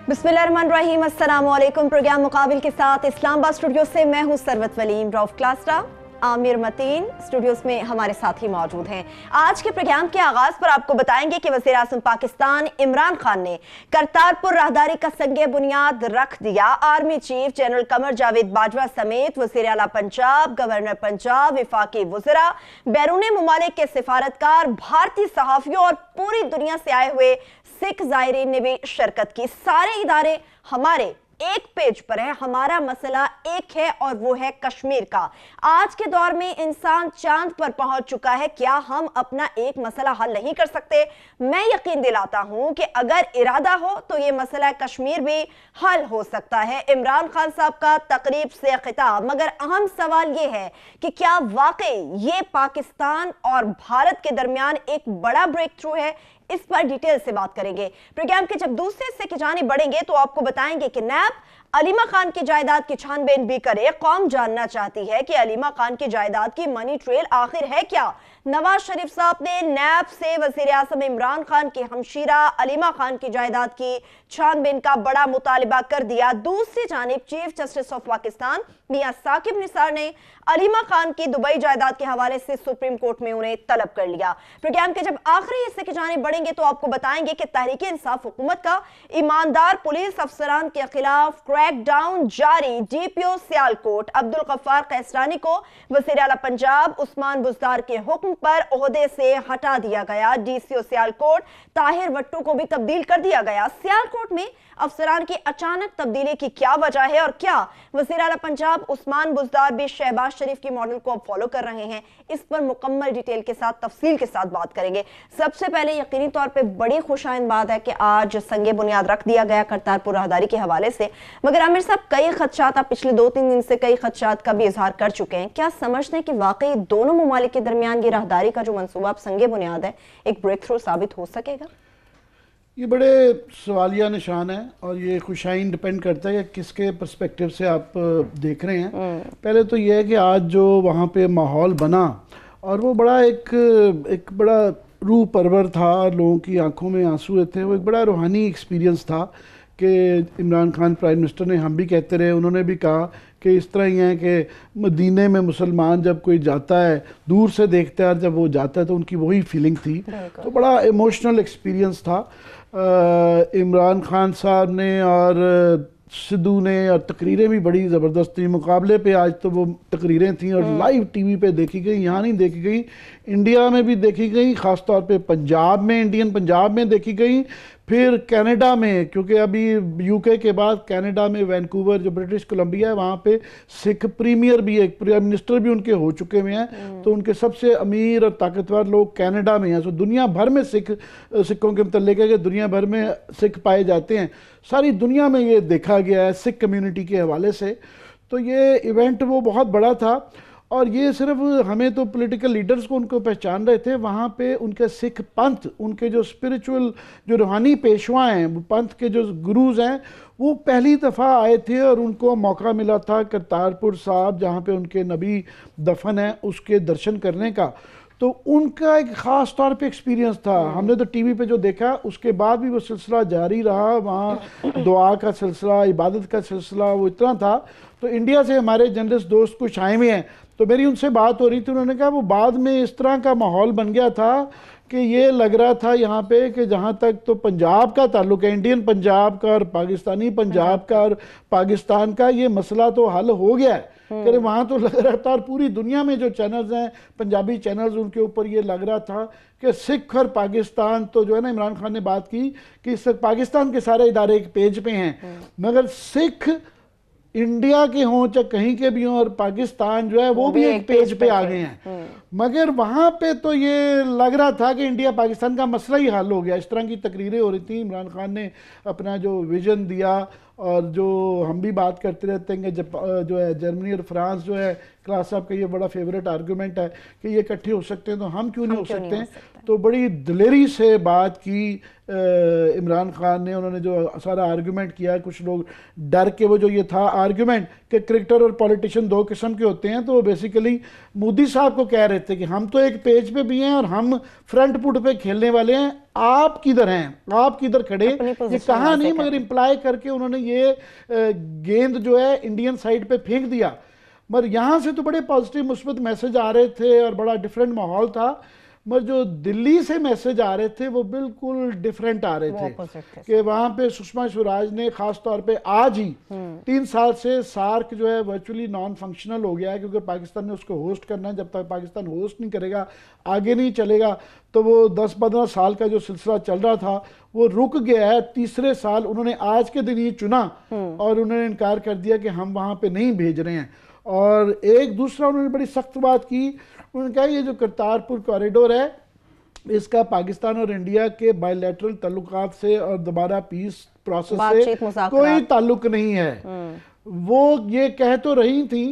बिस्मिल्लाहिर्रहमानिर्रहीम, अस्सलाम वालेकुम। प्रोग्राम मुकाबिल के साथ इस्लामाबाद स्टूडियो से मैं हूं सरवत वलीम। रऊफ क्लासरा, आमिर मतीन स्टूडियोज में हमारे साथ ही मौजूद हैं। आज के प्रोग्राम के आगाज पर आपको बताएंगे कि वज़ीर आज़म पाकिस्तान इमरान खान ने करतारपुर राहदारी का संगे बुनियाद रख दिया। Army chief general Qamar Javed Bajwa समेत वज़ीर आला पंजाब, गवर्नर पंजाब, विफाकी वज़रा, बैरून मुमालिक के सिफारतकार, भारतीय सहाफ़ियों और पूरी दुनिया से आए हुए सिख ज़ायरीन ने भी शिरकत की। सारे इदारे हमारे एक पेज पर है। हमारा मसला एक है और वो है कश्मीर का। आज के दौर में इंसान चांद पर पहुंच चुका है, क्या हम अपना एक मसला हल नहीं कर सकते? मैं यकीन दिलाता हूं कि अगर इरादा हो तो ये मसला कश्मीर भी हल हो सकता है। इमरान खान साहब का तकरीब से खिताब, मगर अहम सवाल ये है कि क्या वाकई ये पाकिस्तान और भारत के दरमियान एक बड़ा ब्रेक थ्रू है? इस पर डिटेल से बात करेंगे। प्रोग्राम के जब दूसरे हिस्से की जानिब बढ़ेंगे तो आपको बताएंगे कि नैब अलीमा खान की जायदाद की छानबीन भी करे। कौम जानना चाहती है कि अलीमा खान की जायदाद की मनी ट्रेल आखिर है क्या। नवाज शरीफ साहब ने नैब से वज़ीर आज़म इमरान खान की हमशीरा अलीमा खान की जायदाद की छानबीन का बड़ा मुतालिबा कर दिया। दूसरी जानिब चीफ जस्टिस ऑफ पाकिस्तान मियां साकिब निसार ने अलीमा खान की दुबई जायदाद के हवाले से सुप्रीम कोर्ट में उन्हें तलब कर लिया। प्रोग्राम के जब आखिरी हिस्से की जानिब बढ़ेंगे तो आपको बताएंगे कि तहरीक इंसाफ हुकूमत का ईमानदार पुलिस अफसरान के खिलाफ क्रैकडाउन जारी। डीपीओ सियालकोट अब्दुल गफ्फार कैसरानी को वज़ीर आला पंजाब उस्मान बुज़दार के हुक्म पर ओहदे से हटा दिया गया। डीसीओ सियालकोट ताहिर वट्टू को भी तब्दील कर दिया गया। सियालकोट में अफसरान की अचानक तब्दीली की क्या वजह है और क्या वज़ीर आला पंजाब उस्मान बुज़दार भी शहबाज शरीफ की मॉडल को अब फॉलो कर रहे हैं? इस पर मुकम्मल डिटेल के साथ, तफसील के साथ बात करेंगे। सबसे पहले यकीनी तौर पे बड़ी खुशाइंद बात है कि आज संगे बुनियाद रख दिया गया करतारपुर राहदारी के हवाले से, मगर आमिर साहब कई खदशात, आप पिछले 2-3 दिन से कई खदशात का भी इजहार कर चुके हैं। क्या समझते हैं कि वाकई दोनों ममालिक के दरमियान ये राहदारी का जो मंसूबा संगे बुनियाद है एक ब्रेक थ्रू साबित हो सकेगा? ये बड़े सवालिया निशान है और ये खुशाइन डिपेंड करता है कि किसके पर्सपेक्टिव से आप देख रहे हैं। पहले तो ये है कि आज जो वहाँ पे माहौल बना और वो बड़ा एक बड़ा रूह परवर था, लोगों की आंखों में आंसू थे। वो एक बड़ा रूहानी एक्सपीरियंस था कि इमरान खान प्राइम मिनिस्टर ने, हम भी कहते रहे, उन्होंने भी कहा कि इस तरह ही है कि मदीने में मुसलमान जब कोई जाता है दूर से देखता है और जब वो जाता है तो उनकी वही फीलिंग थी। तो बड़ा इमोशनल एक्सपीरियंस था। इमरान खान साहब ने और सिद्धू ने, और तकरीरें भी बड़ी ज़बरदस्त थी मुकाबले पे। आज तो वो तकरीरें थी और लाइव टीवी पे देखी गई, यहाँ नहीं देखी गई, इंडिया में भी देखी गई, ख़ास तौर पे पंजाब में, इंडियन पंजाब में देखी गई, फिर कनाडा में, क्योंकि अभी यूके के बाद कनाडा में वैंकूवर जो ब्रिटिश कोलंबिया है वहाँ पे सिख प्रीमियर भी, एक प्राइम मिनिस्टर भी उनके हो चुके हुए हैं। तो उनके सबसे अमीर और ताकतवर लोग कनाडा में हैं। सो दुनिया भर में सिखों के मतलब है कि दुनिया भर में सिख पाए जाते हैं। सारी दुनिया में ये देखा गया है सिख कम्युनिटी के हवाले से। तो ये इवेंट वो बहुत बड़ा था और ये सिर्फ हमें तो पॉलिटिकल लीडर्स को उनको पहचान रहे थे, वहाँ पे उनके सिख पंथ, उनके जो स्पिरिचुअल जो रूहानी पेशवा हैं, पंथ के जो गुरुज हैं, वो पहली दफ़ा आए थे और उनको मौका मिला था करतारपुर साहब जहाँ पे उनके नबी दफन है उसके दर्शन करने का। तो उनका एक ख़ास तौर पे एक्सपीरियंस था। हमने तो टीवी पे जो देखा उसके बाद भी वो सिलसिला जारी रहा, वहाँ दुआ का सिलसिला, इबादत का सिलसिला वो इतना था। तो इंडिया से हमारे जर्नलिस्ट दोस्त कुछ आए हुए हैं, तो मेरी उनसे बात हो रही थी, उन्होंने कहा वो बाद में इस तरह का माहौल बन गया था कि ये लग रहा था यहाँ पे कि जहाँ तक तो पंजाब का ताल्लुक है, इंडियन पंजाब का और पाकिस्तानी पंजाब का और पाकिस्तान का, ये मसला तो हल हो गया है। कि वहाँ तो लग रहा था, और पूरी दुनिया में जो चैनल्स हैं पंजाबी चैनल्स, उनके ऊपर ये लग रहा था कि सिख और पाकिस्तान तो जो है ना, इमरान खान ने बात की कि पाकिस्तान के सारे इदारे एक पेज पे हैं, मगर सिख इंडिया के हों चाहे कहीं के भी हों और पाकिस्तान जो है वो भी एक पेज पे आ गए हैं। मगर वहाँ पे तो ये लग रहा था कि इंडिया पाकिस्तान का मसला ही हल हो गया। इस तरह की तकरीरें हो रही थी। इमरान खान ने अपना जो विजन दिया और जो हम भी बात करते रहते हैं कि जो है जर्मनी और फ्रांस जो है, क्लास साहब का ये बड़ा फेवरेट आर्गूमेंट है कि ये इकट्ठे हो सकते हैं तो हम क्यों नहीं हो सकते हैं। तो बड़ी दिलेरी से बात की इमरान खान ने। उन्होंने जो सारा आर्गूमेंट किया, कुछ लोग डर के, वो जो ये था आर्गूमेंट कि क्रिकेटर और पॉलिटिशियन दो किस्म के होते हैं, तो वो बेसिकली मोदी साहब को कह रहे थे कि हम तो एक पेज पे भी हैं और हम फ्रंट फुट पे खेलने वाले हैं, आप किधर हैं, आप किधर खड़े, अपनी ये पोजीशन कहा वाजे नहीं मगर करके। इम्प्लाई करके उन्होंने ये गेंद जो है इंडियन साइड पे फेंक दिया। मगर यहाँ से तो बड़े पॉजिटिव मुस्बत मैसेज आ रहे थे और बड़ा डिफरेंट माहौल था, मगर जो दिल्ली से मैसेज आ रहे थे वो बिल्कुल डिफरेंट आ रहे वो थे opposite थे। कि वहाँ पे सुषमा स्वराज ने खास तौर पे आज ही 3 साल से सार्क जो है वर्चुअली नॉन फंक्शनल हो गया है, क्योंकि पाकिस्तान ने उसको होस्ट करना है। जब तक पाकिस्तान होस्ट नहीं करेगा आगे नहीं चलेगा। तो वो 10-15 साल का जो सिलसिला चल रहा था वो रुक गया है। तीसरे साल उन्होंने आज के दिन ही चुना और उन्होंने इनकार कर दिया कि हम वहाँ पे नहीं भेज रहे हैं। और एक दूसरा उन्होंने बड़ी सख्त बात की, उन्होंने कहा ये जो करतारपुर कॉरिडोर है इसका पाकिस्तान और इंडिया के बायलैटरल ताल्लुकात से और दोबारा पीस प्रोसेस से बातचीत, मुज़ाकरात। कोई ताल्लुक नहीं है। वो ये कह तो रही थी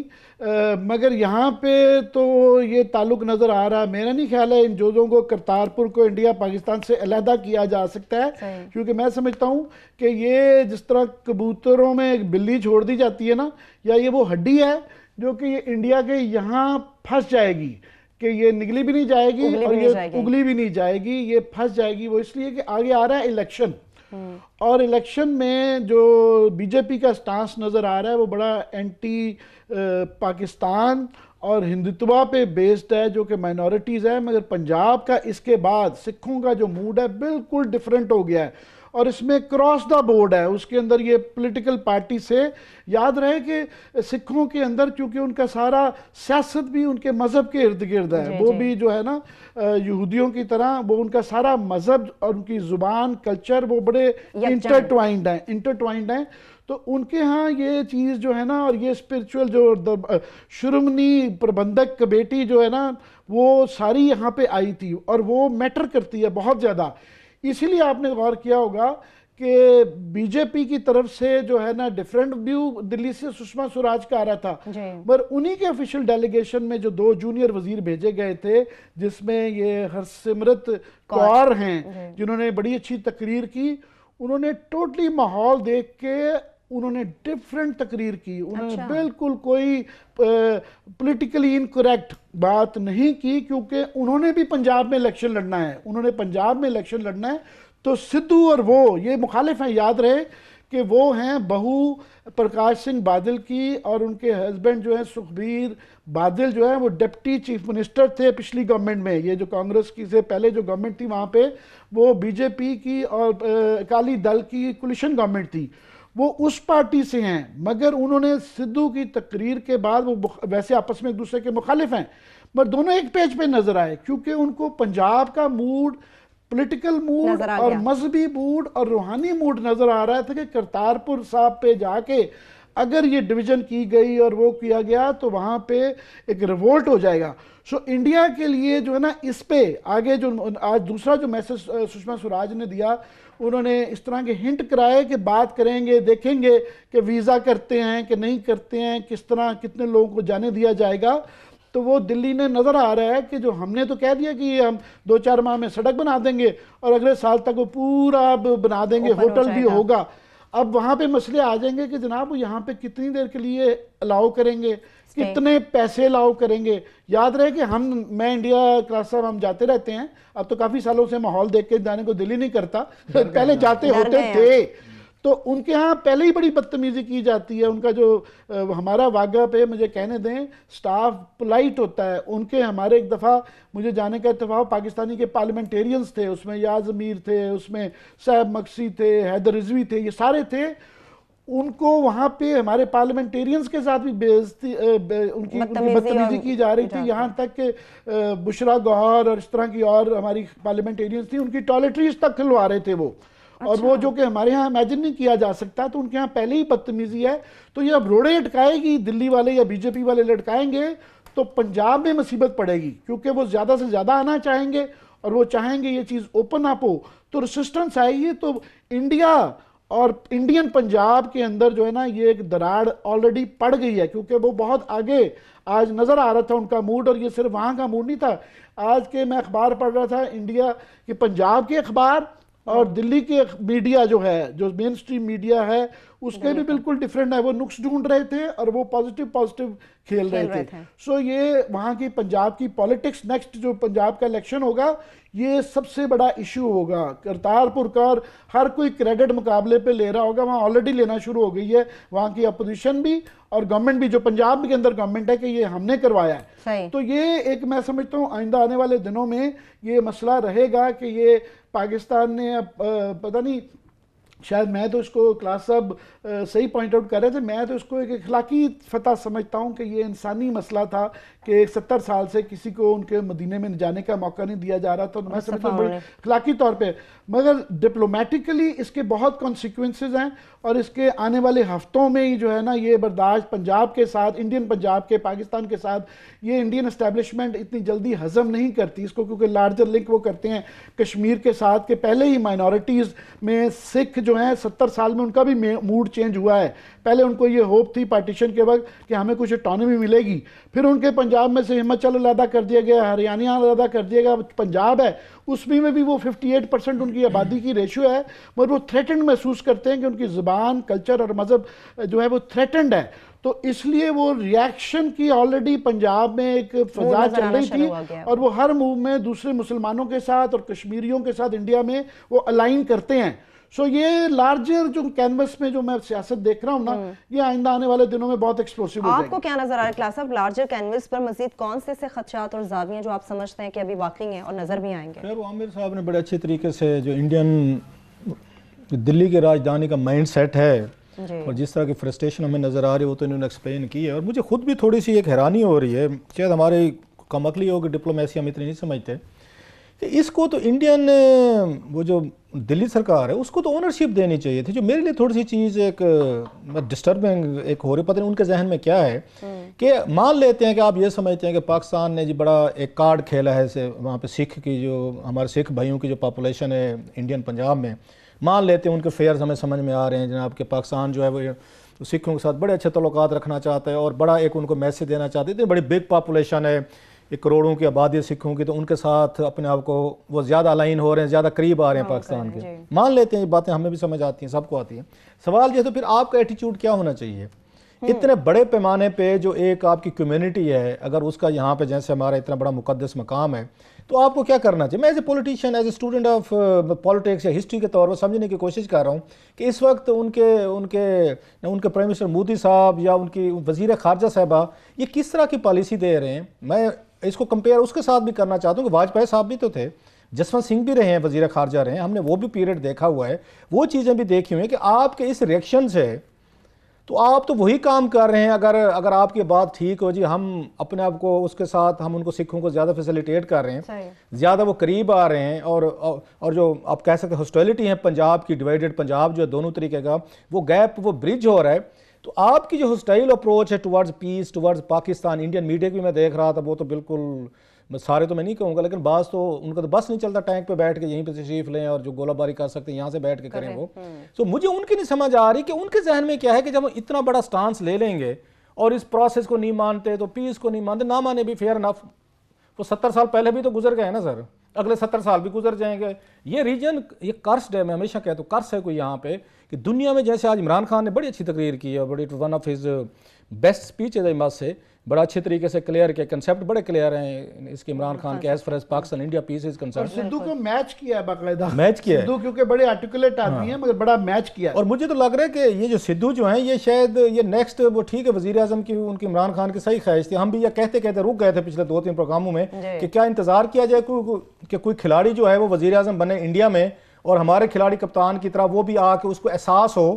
मगर यहाँ पे तो ये ताल्लुक नजर आ रहा है। मेरा नहीं ख्याल है इन चीज़ों को, करतारपुर को इंडिया पाकिस्तान से अलहदा किया जा सकता है, क्योंकि मैं समझता हूँ कि ये जिस तरह कबूतरों में एक बिल्ली छोड़ दी जाती है ना, या ये वो हड्डी है जो कि ये इंडिया के यहाँ फंस जाएगी कि ये निगली भी नहीं जाएगी और ये उगली भी नहीं जाएगी, ये फंस जाएगी। वो इसलिए कि आगे आ रहा है इलेक्शन, और इलेक्शन में जो बीजेपी का स्टांस नजर आ रहा है वो बड़ा एंटी पाकिस्तान और हिंदुत्वा पे बेस्ड है, जो कि माइनॉरिटीज़ है। मगर पंजाब का इसके बाद सिखों का जो मूड है बिल्कुल डिफरेंट हो गया है, और इसमें क्रॉस द बोर्ड है। उसके अंदर ये पॉलिटिकल पार्टी से याद रहे कि सिखों के अंदर चूंकि उनका सारा सियासत भी उनके मज़हब के इर्द गिर्द है, वो भी जो है ना यहूदियों की तरह वो उनका सारा मज़हब और उनकी ज़ुबान कल्चर वो बड़े इंटरट्वाइंड हैं। तो उनके यहाँ ये चीज़ जो है ना, और ये स्पिरिचुअल जो शुरमनी प्रबंधक कमेटी जो है ना वो सारी यहाँ पे आई थी, और वो मैटर करती है बहुत ज़्यादा। इसीलिए आपने गौर किया होगा कि बीजेपी की तरफ से जो है ना डिफरेंट व्यू दिल्ली से सुषमा स्वराज का आ रहा था, पर उन्हीं के ऑफिशियल डेलीगेशन में जो 2 जूनियर वजीर भेजे गए थे, जिसमें ये हरसिमरत कौर हैं जिन्होंने बड़ी अच्छी तकरीर की, उन्होंने टोटली माहौल देख के उन्होंने डिफरेंट तकरीर की। उन्होंने बिल्कुल कोई पॉलिटिकली इनकरेक्ट बात नहीं की, क्योंकि उन्होंने भी पंजाब में इलेक्शन लड़ना है, उन्होंने पंजाब में इलेक्शन लड़ना है। तो सिद्धू और वो ये मुखालिफ हैं। याद रहे कि वो हैं बहू प्रकाश सिंह बादल की, और उनके हस्बैंड जो है सुखबीर बादल जो है वो डिप्टी चीफ मिनिस्टर थे पिछली गवर्नमेंट में। ये जो कांग्रेस की से पहले जो गवर्नमेंट थी वहाँ पे वो बीजेपी की और अकाली दल की कोलिशन गवर्नमेंट थी, वो उस पार्टी से हैं। मगर उन्होंने सिद्धू की तकरीर के बाद वो वैसे आपस में एक दूसरे के मुखालिफ हैं, मगर दोनों एक पेज पे नजर आए, क्योंकि उनको पंजाब का मूड, पॉलिटिकल मूड और मजहबी मूड और रूहानी मूड नजर आ रहा था कि करतारपुर साहब पे जाके अगर ये डिवीजन की गई और वो किया गया तो वहां पे एक रिवोल्ट हो जाएगा। सो इंडिया के लिए जो है ना इस पे आगे जो आज दूसरा जो मैसेज सुषमा स्वराज ने दिया, उन्होंने इस तरह के हिंट कराए कि बात करेंगे, देखेंगे कि वीज़ा करते हैं कि नहीं करते हैं, किस तरह कितने लोगों को जाने दिया जाएगा। तो वो दिल्ली ने नज़र आ रहा है कि जो हमने तो कह दिया कि हम 2-4 माह में सड़क बना देंगे और अगले साल तक वो पूरा बना देंगे, होटल भी होगा। अब वहाँ पे मसले आ जाएंगे कि जनाब वो यहाँ पे कितनी देर के लिए अलाउ करेंगे, कितने पैसे अलाउ करेंगे। याद रहे कि मैं इंडिया क्लास साहब हम जाते रहते हैं, अब तो काफ़ी सालों से माहौल देख के जाने को दिल ही नहीं करता, पहले जाते होते थे। तो उनके यहाँ पहले ही बड़ी बदतमीजी की जाती है। उनका जो हमारा वागा पे मुझे कहने दें स्टाफ पोलाइट होता है, उनके हमारे एक दफ़ा मुझे जाने का इत्तेफाक, पाकिस्तानी के पार्लियामेंटेरियंस थे, उसमें याज अमीर थे, उसमें साहब मक्सी थे, हैदर रिजवी थे, ये सारे थे। उनको वहाँ पे हमारे पार्लियामेंटेरियंस के साथ भी बेइज्जती उनकी बदतमीजी की जा रही थी। यहाँ तक कि बुशरा गौहर और इस तरह की और हमारी पार्लियामेंटेरियंस थी, उनकी टॉयलेटरीज तक खुलवा रहे थे वो। और वो जो कि हमारे यहाँ इमेजिन नहीं किया जा सकता, तो उनके यहाँ पहले ही बदतमीजी है। तो ये अब रोड़े लटकाएगी दिल्ली वाले या बीजेपी वाले लटकाएंगे तो पंजाब में मुसीबत पड़ेगी, क्योंकि वो ज़्यादा से ज़्यादा आना चाहेंगे और वो चाहेंगे ये चीज़ ओपन अप हो, तो रेसिस्टेंस आएगी। तो इंडिया और इंडियन पंजाब के अंदर जो है ना ये एक दरार ऑलरेडी पड़ गई है, क्योंकि वो बहुत आगे आज नज़र आ रहा था उनका मूड। और ये सिर्फ वहाँ का मूड नहीं था, आज के मैं अखबार पढ़ रहा था इंडिया के, पंजाब के अखबार और दिल्ली के मीडिया जो है, जो मेन स्ट्रीम मीडिया है, उसके भी बिल्कुल डिफरेंट है। वो नुक्स ढूंढ रहे थे और वो पॉजिटिव खेल रहे थे। सो ये वहाँ की पंजाब की पॉलिटिक्स, नेक्स्ट जो पंजाब का इलेक्शन होगा ये सबसे बड़ा इशू होगा। करतारपुर का और हर कोई क्रेडिट मुकाबले पे ले रहा होगा, वहाँ ऑलरेडी लेना शुरू हो गई है वहाँ की अपोजिशन भी और गवर्नमेंट भी, जो पंजाब के अंदर गवर्नमेंट है कि ये हमने करवाया है। तो ये एक मैं समझता हूँ आइंदा आने वाले दिनों में ये मसला रहेगा कि ये पाकिस्तान ने पता नहीं, शायद मैं तो इसको क्लास साहब सही पॉइंट आउट कर रहे थे, मैं तो इसको एक अखलाकी फतह समझता हूँ कि ये इंसानी मसला था कि 70 साल से किसी को उनके मदीने में जाने का मौका नहीं दिया जा रहा था। तो मैं समझता हूँ अखलाकी तौर पे, मगर डिप्लोमेटिकली इसके बहुत कॉन्सिक्वेंसेज हैं और इसके आने वाले हफ्तों में ही जो है ना ये बर्दाश्त पंजाब के साथ, इंडियन पंजाब के, पाकिस्तान के साथ ये इंडियन एस्टेब्लिशमेंट इतनी जल्दी हजम नहीं करती इसको, क्योंकि लार्जर लिंक वो करते हैं कश्मीर के साथ के पहले ही माइनॉरिटीज़ में सिख जो हैं 70 साल में उनका भी मूड चेंज हुआ है। पहले उनको ये होप थी पार्टीशन के वक्त कि हमें कुछ ऑटोनॉमी मिलेगी, फिर उनके पंजाब में से हिमाचल अलहदा कर दिया गया, हरियाणा अलहदा कर दिया गया, पंजाब है उसमें में भी वो 58% उनकी आबादी की रेशियो है, मगर वो थ्रेटेंड महसूस करते हैं कि उनकी ज़ुबान, कल्चर और मज़हब जो है वो थ्रेटेंड है। तो इसलिए वो रिएक्शन की ऑलरेडी पंजाब में एक फजा चल रही थी और वो हर मूव में दूसरे मुसलमानों के साथ और कश्मीरियों के साथ इंडिया में वो अलाइन करते हैं। सो ये लार्जर जो कैनवस में जो मैं सियासत देख रहा हूँ ना, ये आइंदा आने वाले दिनों में बहुत एक्सप्लोसिव हो जाएगी। आपको क्या नजर आ रहा है क्लास साहब, लार्जर कैनवस पर मजीद कौन से खदशात और जावियां जो आप समझते हैं कि अभी वाकई हैं और नजर भी आएंगे? खैर आमिर साहब ने बड़े अच्छे तरीके से जो इंडियन दिल्ली की राजधानी का माइंड सेट है और जिस तरह की फ्रस्ट्रेशन हमें नज़र आ रही है वो तो इन्होंने एक्सप्लेन की है। और मुझे खुद भी थोड़ी सी एक हैरानी हो रही है, शायद हमारे कमकली हो कि डिप्लोमेसी हम इतनी नहीं समझते कि इसको तो इंडियन वो जो दिल्ली सरकार है उसको तो ओनरशिप देनी चाहिए थी। जो मेरे लिए थोड़ी सी चीज़ एक डिस्टर्बिंग एक हो रही, पता नहीं उनके जहन में क्या है कि मान लेते हैं कि आप ये समझते हैं कि पाकिस्तान ने जी बड़ा एक कार्ड खेला है से वहाँ पे सिख की जो हमारे सिख भाइयों की जो पॉपुलेशन है इंडियन पंजाब में, मान लेते हैं उनके फेयर्स हमें समझ में आ रहे हैं जनाब कि पाकिस्तान जो है वो सिखों के साथ बड़े अच्छे तल्लुकात रखना चाहता है और बड़ा एक उनको मैसेज देना चाहते हैं। बड़ी बिग पॉपुलेशन है, एक करोड़ों की आबादी सिखों की, तो उनके साथ अपने आप को वो ज़्यादा अलाइन हो रहे हैं, ज़्यादा करीब आ रहे हैं पाकिस्तान के। मान लेते हैं ये बातें हमें भी समझ आती हैं, सबको आती हैं। सवाल ये तो फिर आपका एटीट्यूड क्या होना चाहिए इतने बड़े पैमाने पे जो एक आपकी कम्युनिटी है, अगर उसका यहाँ पे जैसे हमारा इतना बड़ा मुकद्दस मकाम है तो आपको क्या करना चाहिए? मैं as a politician, as a student of politics या हिस्ट्री के तौर पर समझने की कोशिश कर रहा हूँ कि इस वक्त उनके प्राइम मिनिस्टर मोदी साहब या उनकी वज़ीर ख़ारजा साहबा ये किस तरह की पॉलिसी दे रहे हैं। मैं इसको कंपेयर उसके साथ भी करना चाहता हूँ कि वाजपेयी साहब भी तो थे, जसवंत सिंह भी रहे हैं, वज़ीर ख़ारजा रहे हैं, हमने वो भी पीरियड देखा हुआ है, वो चीज़ें भी देखी हुई हैं कि आपके इस रिएक्शन से तो आप तो वही काम कर रहे हैं। अगर आपकी बात ठीक हो जी, हम अपने आप को उसके साथ हम उनको सिखों को ज़्यादा फैसिलिटेट कर रहे हैं, ज़्यादा वो करीब आ रहे हैं और जो आप कह सकते हैं हॉस्टिलिटी है पंजाब की, डिवाइडेड पंजाब जो है दोनों तरीके का वो गैप वो ब्रिज हो रहा है। तो आपकी जो हॉस्टाइल अप्रोच है towards peace, towards Pakistan, Indian media की मैं देख रहा था, वो तो बिल्कुल सारे तो मैं नहीं कहूँगा लेकिन बास तो उनका तो बस नहीं चलता टैंक पे बैठ के यहीं पे तशरीफ लें और जो गोलाबारी कर सकते हैं यहाँ से बैठ के करें वो। तो मुझे उनकी नहीं समझ आ रही कि उनके जहन में क्या है कि जब हम इतना बड़ा स्टांस ले लेंगे और इस प्रोसेस को नहीं मानते तो पीस को नहीं मानते, ना माने भी फेयर इनफ, वो 70 साल पहले भी तो गुजर गए ना सर, अगले 70 साल भी गुजर जाएंगे। ये रीजन ये कर्स्ड है, मैं हमेशा कहता हूँ कर्स है कोई यहाँ पे कि दुनिया में जैसे आज इमरान खान ने बड़ी अच्छी तकरीर की है, बड़ी one of his best speech है मस से, बड़ा अच्छे तरीके से क्लियर के कंसेप्ट बड़े क्लियर हैं इसके इमरान खान के as far as Pakistan India peace is concern. Sidhu को मैच किया है बाकायदा, मैच किया है सिद्धू क्योंकि बड़े आर्टिकुलेट आदमी है मगर बड़ा मैच किया है। और मुझे तो लग रहा है कि ये जो सिद्धू जो हैं ये शायद ये नेक्स्ट वो ठीक है वजीर आजम की उनकी इमरान खान की सही ख्वाहिश थी, हम भी ये कहते कहते रुक गए थे पिछले 2-3 प्रोग्रामों में कि क्या इंतजार किया जाए कि कोई खिलाड़ी जो है वो वजीर आजम बने इंडिया में और हमारे खिलाड़ी कप्तान की तरह वो भी आके उसको एहसास हो।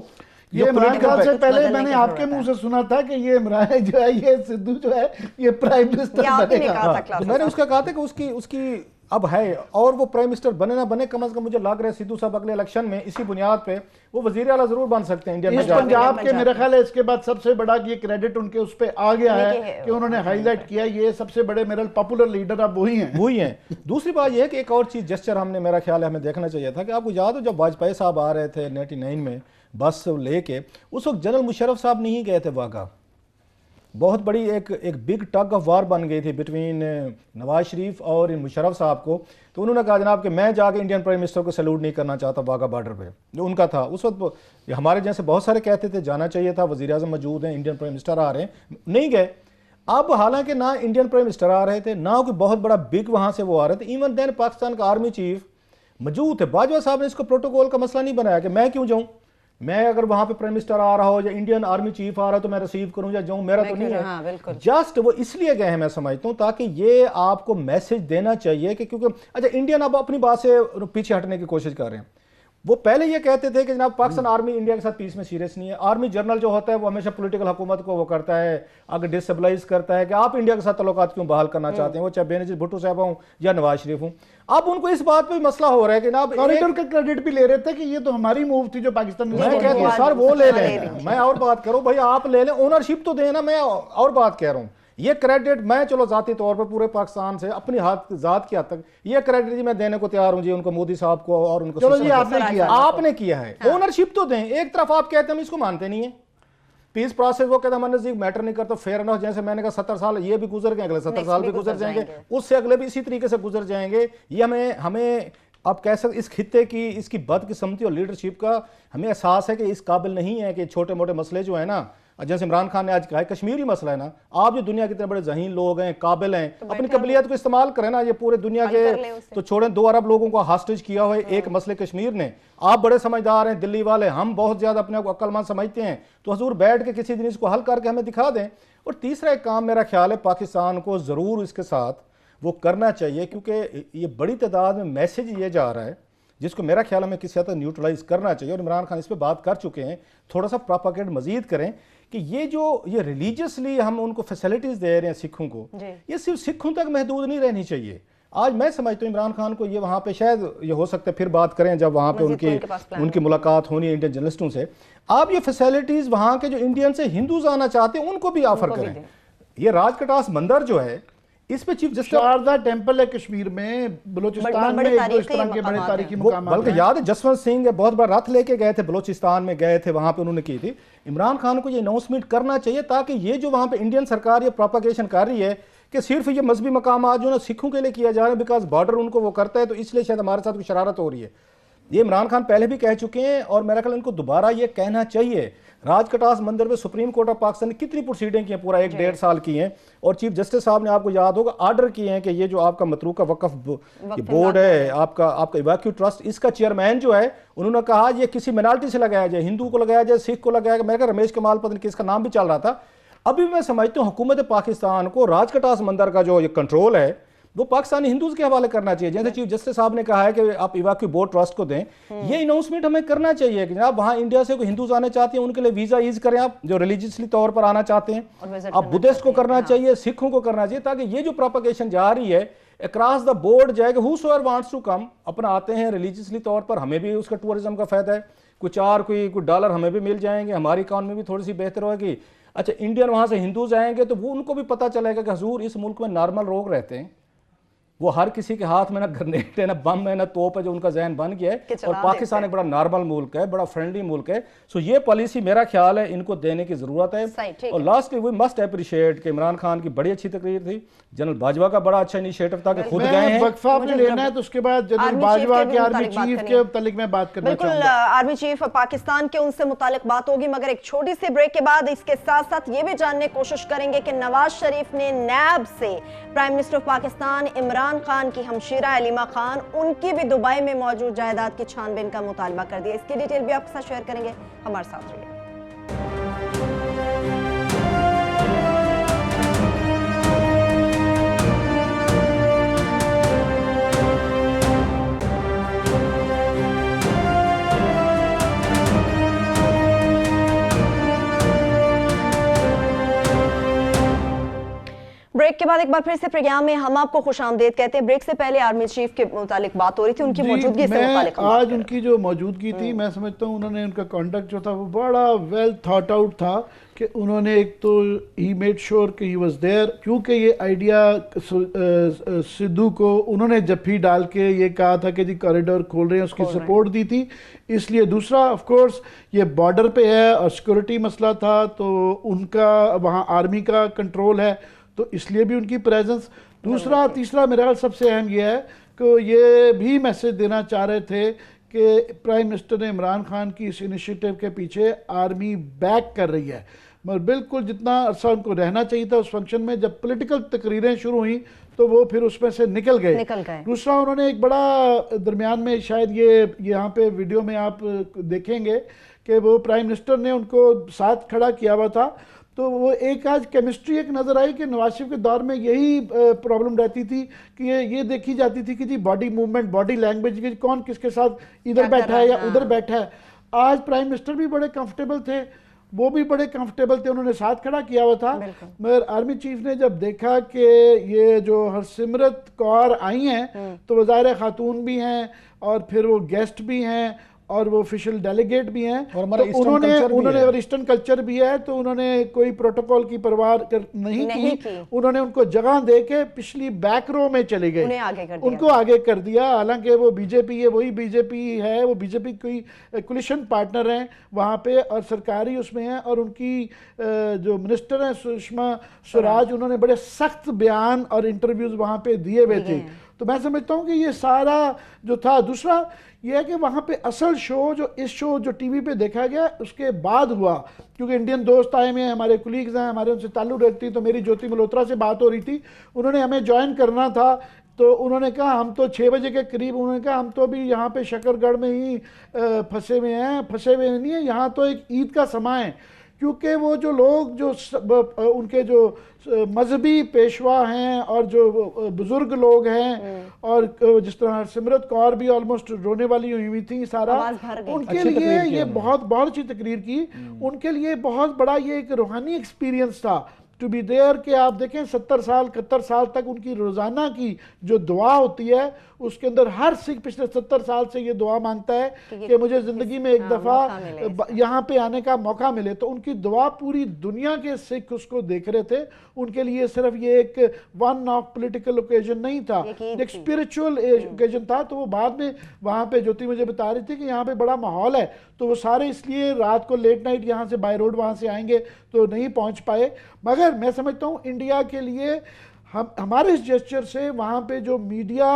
ये इमरान खान से पहले मैंने आपके मुंह से सुना था कि ये इमरान जो है ये सिद्धू जो है ये प्राइम मिनिस्टर बनेगा। तो मैंने उसका कहा था कि उसकी अब है और वो प्राइम मिनिस्टर बने ना बने, कम से कम मुझे लग रहा है सिद्धू साहब अगले इलेक्शन में इसी बुनियाद पे वो वजीर आला जरूर बन सकते हैं इंडिया में। पंजाब के मेरा ख्याल है इसके बाद सबसे बड़ा ये क्रेडिट उनके उस पे आ गया है कि उन्होंने हाईलाइट किया ये सबसे बड़े मेरे पॉपुलर लीडर अब वही हैं। दूसरी बात यह है कि एक और चीज जेस्चर हमने मेरा ख्याल है हमें देखना चाहिए था कि आपको याद हो जब वाजपेयी साहब आ रहे थे 99 में बस लेके, उस वक्त जनरल मुशर्रफ साहब नहीं गए थे वाघा, बहुत बड़ी एक बिग टग ऑफ वार बन गई थी बिटवीन नवाज शरीफ और मुशर्रफ साहब को। तो उन्होंने कहा जनाब कि मैं जाके इंडियन प्राइम मिनिस्टर को सैल्यूट नहीं करना चाहता वाघा बॉर्डर पे, जो उनका था उस वक्त। हमारे जैसे बहुत सारे कहते थे जाना चाहिए था, वजीर आजम मौजूद हैं, इंडियन प्राइम मिनिस्टर आ रहे हैं, नहीं गए। अब हालांकि ना इंडियन प्राइम मिनिस्टर आ रहे थे, ना कोई बहुत बड़ा बिग वहां से वो आ रहे थे, इवन देन पाकिस्तान का आर्मी चीफ मौजूद थे। बाजवा साहब ने इसको प्रोटोकॉल का मसला नहीं बनाया कि मैं क्यों जाऊं, मैं अगर वहां पे प्राइम मिनिस्टर आ रहा हो या इंडियन आर्मी चीफ आ रहा हो तो मैं रिसीव करूं या जाऊं, मेरा तो नहीं है। हाँ, जस्ट वो इसलिए गए हैं मैं समझता हूं ताकि ये आपको मैसेज देना चाहिए कि क्योंकि अच्छा इंडियन अब अपनी बात से पीछे हटने की कोशिश कर रहे हैं। वो पहले ये कहते थे कि जनाब पाकिस्तान आर्मी इंडिया के साथ पीस में सीरियस नहीं है। आर्मी जनरल जो होता है वो हमेशा पॉलिटिकल हुकूमत को वो करता है, आगे डिस्टेबलाइज करता है कि आप इंडिया के साथ तल्लुकात क्यों बहाल करना चाहते हैं, वो चाहे बेनजीर भुट्टो साहब हूं या नवाज शरीफ हूं। अब उनको इस बात पे मसला हो रहा है कि ना कॉरिडोर का क्रेडिट भी ले रहे थे कि ये तो हमारी मूव थी जो पाकिस्तान ने। मैं कहता हूं सर वो ले लें, मैं और बात करूं भाई, आप ले लें, ओनरशिप तो देना, मैं और बात कह रहा हूं। ये क्रेडिट मैं चलो जाती तौर पर पूरे पाकिस्तान से अपनी हाथ जात की हद तक ये क्रेडिट जी मैं देने को तैयार हूं जी उनको, मोदी साहब को और उनको। चलो जी आपने किया है, ओनरशिप तो दें। एक तरफ आप कहते हैं हम इसको मानते नहीं है, पीस प्रोसेस वो कहते हैं हमारे नजदीक मैटर नहीं करता, फेयर एनफ। जैसे मैंने कहा 70 साल ये भी गुजर गए, अगले 70 साल भी गुजर जाएंगे, उससे अगले भी इसी तरीके से गुजर जाएंगे। ये हमें आप कह सकते इस खित्ते की इसकी बदकिस्मती और लीडरशिप का हमें एहसास है कि इस काबिल नहीं है कि छोटे मोटे मसले जो है ना, जैसे इमरान खान ने आज कहा है कश्मीरी मसला है ना, आप जो दुनिया के इतने बड़े ज़हीन लोग हैं, काबिल हैं, तो अपनी काबिलियत को इस्तेमाल करें ना। ये पूरे दुनिया के तो छोड़ें, 2 अरब लोगों को हॉस्टेज किया हुआ है एक मसले कश्मीर ने। आप बड़े समझदार हैं दिल्ली वाले, हम बहुत ज्यादा अपने को अक्लमंद समझते हैं, तो हजूर बैठ के किसी दिन इसको हल करके हमें दिखा दें। और तीसरा एक काम मेरा ख्याल है पाकिस्तान को जरूर इसके साथ वो करना चाहिए, क्योंकि ये बड़ी तादाद में मैसेज ये जा रहा है जिसको मेरा ख्याल हमें किसी हद तक न्यूट्रलाइज करना चाहिए। और इमरान खान इस पर बात कर चुके हैं, थोड़ा सा प्रोपेगेंडा मजीद करें कि ये रिलीजियसली हम उनको फैसिलिटीज दे रहे हैं सिखों को, ये सिर्फ सिखों तक महदूद नहीं रहनी चाहिए। आज मैं समझता हूँ इमरान खान को ये वहाँ पे शायद ये हो सकता है फिर बात करें जब वहाँ पे उनकी मुलाकात होनी है इंडियन जर्नलिस्टों से, आप ये फैसिलिटीज वहाँ के जो इंडियन से हिंदूज आना चाहते हैं उनको भी ऑफर करें। ये राजकटास मंदिर जो है इस पे चीफ जस्टिस शारदा टेंपल है कश्मीर में, बलोचिस्तान में एक दो इस तरह के बड़े तारीखी मुकाम, बल्कि याद है जसवंत सिंह बहुत बार रथ लेके गए थे, बलोचिस्तान में गए थे, वहां पे उन्होंने की थी। इमरान खान को ये अनाउंसमेंट करना चाहिए ताकि ये जो वहां पे इंडियन सरकार ये प्रोपेगेशन कर रही है कि सिर्फ ये मजहबी मकाम आज जो ना सिखों के लिए किया जा रहा है बिकॉज बॉर्डर उनको वो करता है, तो इसलिए शायद हमारे साथ कोई शरारत हो रही है। ये इमरान खान पहले भी कह चुके हैं और मेरा ख्याल इनको दोबारा ये कहना चाहिए। राजकटास मंदिर में सुप्रीम कोर्ट ऑफ पाकिस्तान ने कितनी प्रोसीडिंग की है, पूरा 1-1.5 साल की हैं, और चीफ जस्टिस साहब ने आपको याद होगा ऑर्डर किए हैं कि ये जो आपका मतरूका वक्फ बोर्ड है, आपका इवाक्यू ट्रस्ट, इसका चेयरमैन जो है उन्होंने कहा ये किसी मिनॉरिटी से लगाया जाए, हिंदू को लगाया जाए, सिख को लगाया जाए। मैं कहा रमेश कमाल पता नहीं किसका नाम भी चल रहा था। अभी मैं समझता हूँ हुकूमत पाकिस्तान को राजकटास मंदिर का जो ये कंट्रोल है वो पाकिस्तानी हिंदूज के हवाले करना चाहिए। जैसे चीफ जस्टिस साहब ने कहा है कि आप इवाक्यू बोर्ड ट्रस्ट को दें, ये अनाउंसमेंट हमें करना चाहिए कि जनाब वहां इंडिया से कोई हिंदूज आने चाहते हैं उनके लिए वीजा ईज करें, आप जो रिलीजियसली तौर पर आना चाहते हैं, आप बुद्धिस्ट को करना चाहिए, सिखों को करना चाहिए, ताकि ये जो प्रोपेगेशन जा रही है अक्रॉस द बोर्ड जाएगा। हूसोएवर वांट्स टू कम अपना आते हैं रिलीजियसली तौर पर, हमें भी उसका टूरिज्म का फायदा है, कोई डॉलर हमें भी मिल जाएंगे, हमारी इकॉनमी भी थोड़ी सी बेहतर होगी। अच्छा इंडियन वहां से हिंदूज आएंगे तो वो उनको भी पता चलेगा कि हजूर इस मुल्क में नॉर्मल लोग रहते हैं, वो हर किसी के हाथ में ना ग्रेनेड है, ना बम है, ना तोप है, जो उनका जहन बन गया है। और पाकिस्तान एक बड़ा नॉर्मल मुल्क है, बड़ा फ्रेंडली मुल्क है। सो ये पॉलिसी मेरा ख्याल है इनको देने की जरूरत है। और लास्टली वी मस्ट अप्रिशिएट कि इमरान खान की बड़ी अच्छी तकरीर थी, जनरल बाजवा का बड़ा अच्छा इनिशिएटिव था कि खुद गए हैं। वक्फा आपने लेना है तो उसके बाद जनरल बाजवा के आर्मी चीफ के मुतालिक मैं बात करना बिल्कुल, आर्मी चीफ पाकिस्तान के उनसे मुतालिक बात होगी, मगर एक छोटी सी ब्रेक के बाद इसके साथ साथ ये भी जानने की कोशिश करेंगे कि नवाज शरीफ ने नैब से prime minister of Pakistan Imran Khan की हमशीरा अलीमा खान, उनकी भी दुबई में मौजूद जायदाद की छानबीन का मुतालबा कर दिया। इसकी डिटेल भी आपके साथ शेयर करेंगे, हमारे साथ रहिए। ब्रेक के बाद एक बार फिर से प्रोग्राम में हम आपको खुशामदीद कहते हैं। ब्रेक से पहले आर्मी चीफ के मुतालिक बात हो रही थी, उनकी मौजूदगी से मुतालिक आज उनकी जो मौजूदगी थी, मैं समझता हूँ उन्होंने उनका कॉन्डक्ट जो था वो बड़ा वेल थॉट आउट था कि उन्होंने एक तो ही मेड श्योर कि ही वाज देयर, क्योंकि ये आइडिया सिद्धू को उन्होंने जफ्फी डाल के ये कहा था कि जी कॉरिडोर खोल रहे हैं, उसकी सपोर्ट दी थी। इसलिए दूसरा ऑफ कोर्स ये बॉर्डर पे है और सिक्योरिटी मसला था, तो उनका वहाँ आर्मी का कंट्रोल है, तो इसलिए भी उनकी प्रेजेंस। दूसरा तीसरा मेरा ख्याल सबसे अहम यह है कि ये भी मैसेज देना चाह रहे थे कि प्राइम मिनिस्टर ने इमरान खान की इस इनिशिएटिव के पीछे आर्मी बैक कर रही है। मगर बिल्कुल जितना अरसा उनको रहना चाहिए था उस फंक्शन में, जब पॉलिटिकल तकरीरें शुरू हुई तो वो फिर उसमें से निकल गए। दूसरा, उन्होंने एक बड़ा दरमियान में, शायद ये यहाँ पे वीडियो में आप देखेंगे कि वो प्राइम मिनिस्टर ने उनको साथ खड़ा किया हुआ था, तो वो एक आज केमिस्ट्री एक नज़र आई कि नवाज शरीफ के दौर में यही प्रॉब्लम रहती थी कि ये देखी जाती थी कि जी बॉडी मूवमेंट, बॉडी लैंग्वेज की कौन किसके साथ इधर बैठा है या उधर बैठा है। आज प्राइम मिनिस्टर भी बड़े कंफर्टेबल थे, वो भी बड़े कंफर्टेबल थे, उन्होंने साथ खड़ा किया हुआ था। मगर आर्मी चीफ ने जब देखा कि ये जो हरसिमरत कौर आई हैं तो वज़ाहिर खातून भी हैं और फिर वो गेस्ट भी हैं और वो ऑफिशियल डेलीगेट भी हैं, तो उन्होंने और ईस्टर्न कल्चर भी है, तो उन्होंने कोई प्रोटोकॉल की परवाह नहीं की। उन्होंने उनको जगह दे के पिछली बैक रो में चले गए, उनको आगे कर दिया। हालांकि वो बीजेपी है, वही बीजेपी है, वो बीजेपी कोई कोलिशन पार्टनर हैं वहाँ पे और सरकारी उसमें है, और उनकी जो मिनिस्टर हैं सुषमा स्वराज, उन्होंने बड़े सख्त बयान और इंटरव्यूज वहाँ पे दिए हुए थे। तो मैं समझता हूँ कि ये सारा जो था। दूसरा ये है कि वहाँ पे असल शो जो इस शो जो टीवी पे देखा गया उसके बाद हुआ, क्योंकि इंडियन दोस्त आए हुए हैं, हमारे कुलीग्स हैं, हमारे उनसे ताल्लुक़ रखती, तो मेरी ज्योति मल्होत्रा से बात हो रही थी, उन्होंने हमें ज्वाइन करना था, तो उन्होंने कहा हम तो 6 बजे के करीब, उन्होंने कहा हम तो अभी यहाँ पे शकरगढ़ में ही फंसे हुए नहीं है, यहाँ तो एक ईद का समय है, क्योंकि वो जो लोग जो उनके जो मजहबी पेशवा हैं और जो बुजुर्ग लोग हैं, और जिस तरह हरसिमरत कौर भी ऑलमोस्ट रोने वाली हुई थी सारा, उनके लिए ये बहुत अच्छी तकरीर की, उनके लिए बहुत बड़ा ये एक रूहानी एक्सपीरियंस था टू बी देयर। कि आप देखें 70 साल 71 साल तक उनकी रोज़ाना की जो दुआ होती है उसके अंदर हर सिख पिछले 70 साल से ये दुआ मांगता है कि मुझे ज़िंदगी में एक दफ़ा यहाँ पे आने का मौका मिले। तो उनकी दुआ पूरी दुनिया के सिख उसको देख रहे थे, उनके लिए सिर्फ ये एक वन ऑफ पॉलिटिकल ओकेजन नहीं था, एक स्पिरिचुअल ओकेजन था। तो वो बाद में वहाँ पे ज्योति मुझे बता रही थी कि यहाँ पे बड़ा माहौल है, तो वो सारे इसलिए रात को लेट नाइट यहाँ से बाय रोड वहाँ से आएंगे तो नहीं पहुँच पाए। मगर मैं समझता हूँ इंडिया के लिए हमारे इस जेस्चर से वहाँ पे जो मीडिया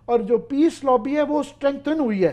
और जो पीस लॉबी है वो स्ट्रेंथन हुई है।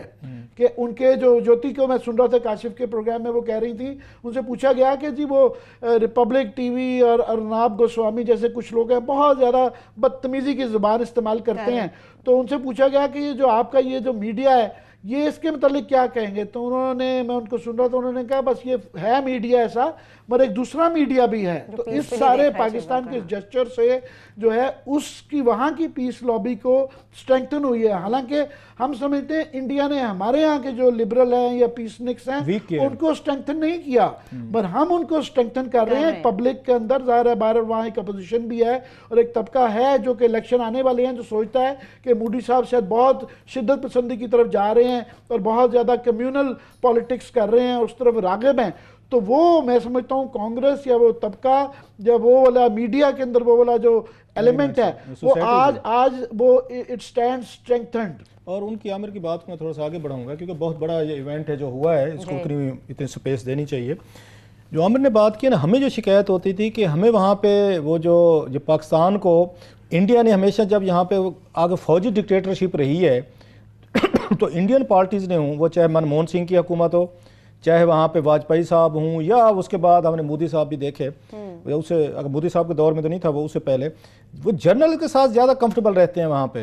कि उनके जो ज्योति को मैं सुन रहा था काशिफ के प्रोग्राम में, वो कह रही थी, उनसे पूछा गया कि जी वो रिपब्लिक टीवी और अर्नाब गोस्वामी जैसे कुछ लोग हैं बहुत ज़्यादा बदतमीज़ी की ज़ुबान इस्तेमाल करते हैं, तो उनसे पूछा गया कि ये जो आपका ये जो मीडिया है ये इसके मतलब क्या कहेंगे, तो उन्होंने, मैं उनको सुन रहा था, उन्होंने कहा बस ये है मीडिया ऐसा, मगर एक दूसरा मीडिया भी है। तो इस सारे पाकिस्तान के जेस्चर से जो है उसकी वहाँ की पीस लॉबी को स्ट्रेंथन हुई है। हालांकि हम समझते हैं इंडिया ने हमारे यहाँ के जो लिबरल हैं या पीसनिक्स हैं उनको स्ट्रेंथन नहीं किया, पर हम उनको स्ट्रेंथन कर रहे हैं पब्लिक के अंदर। ज़ाहिर है बाहर वहाँ एक अपोजिशन भी है और एक तबका है जो कि इलेक्शन आने वाले हैं जो सोचता है कि मोदी साहब शायद बहुत शिद्दत पसंदी की तरफ जा रहे हैं और बहुत ज़्यादा कम्युनल पॉलिटिक्स कर रहे हैं, उस तरफ राग़िब हैं। तो वो मैं समझता हूँ कांग्रेस या वो तबका या वो वाला मीडिया के अंदर वो वाला जो एलिमेंट है वो आज वो इट स्टैंड स्ट्रेंथन्ड। और उनकी आमिर की बात को मैं थोड़ा सा आगे बढ़ाऊंगा क्योंकि बहुत बड़ा ये इवेंट है जो हुआ है, इसको इतनी स्पेस देनी चाहिए। जो आमिर ने बात की ना, हमें जो शिकायत होती थी कि हमें वहाँ पे वो जो पाकिस्तान को इंडिया ने हमेशा जब यहाँ पे आगे फौजी डिक्टेटरशिप रही है तो इंडियन पार्टीज़ ने हूँ, वो चाहे मनमोहन सिंह की हुकूमत हो, चाहे वहाँ पे वाजपेयी साहब हूँ, या उसके बाद हमने मोदी साहब भी देखे, उसे अगर मोदी साहब के दौर में तो नहीं था, वो उससे पहले, वो जनरल के साथ ज़्यादा कंफर्टेबल रहते हैं वहाँ पे।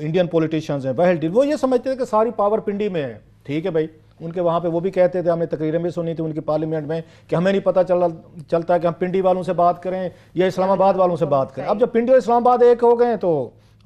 इंडियन पॉलिटिशियंस हैं, वेल वो ये समझते थे कि सारी पावर पिंडी में है। ठीक है भाई, उनके वहाँ पे वो भी कहते थे, हमने तकरीरें भी सुनी थी उनकी पार्लियामेंट में कि हमें नहीं पता चलता कि हम पिंडी वालों से बात करें या इस्लामाबाद वालों से बात करें। अब जब पिंडी और इस्लामाबाद एक हो गए तो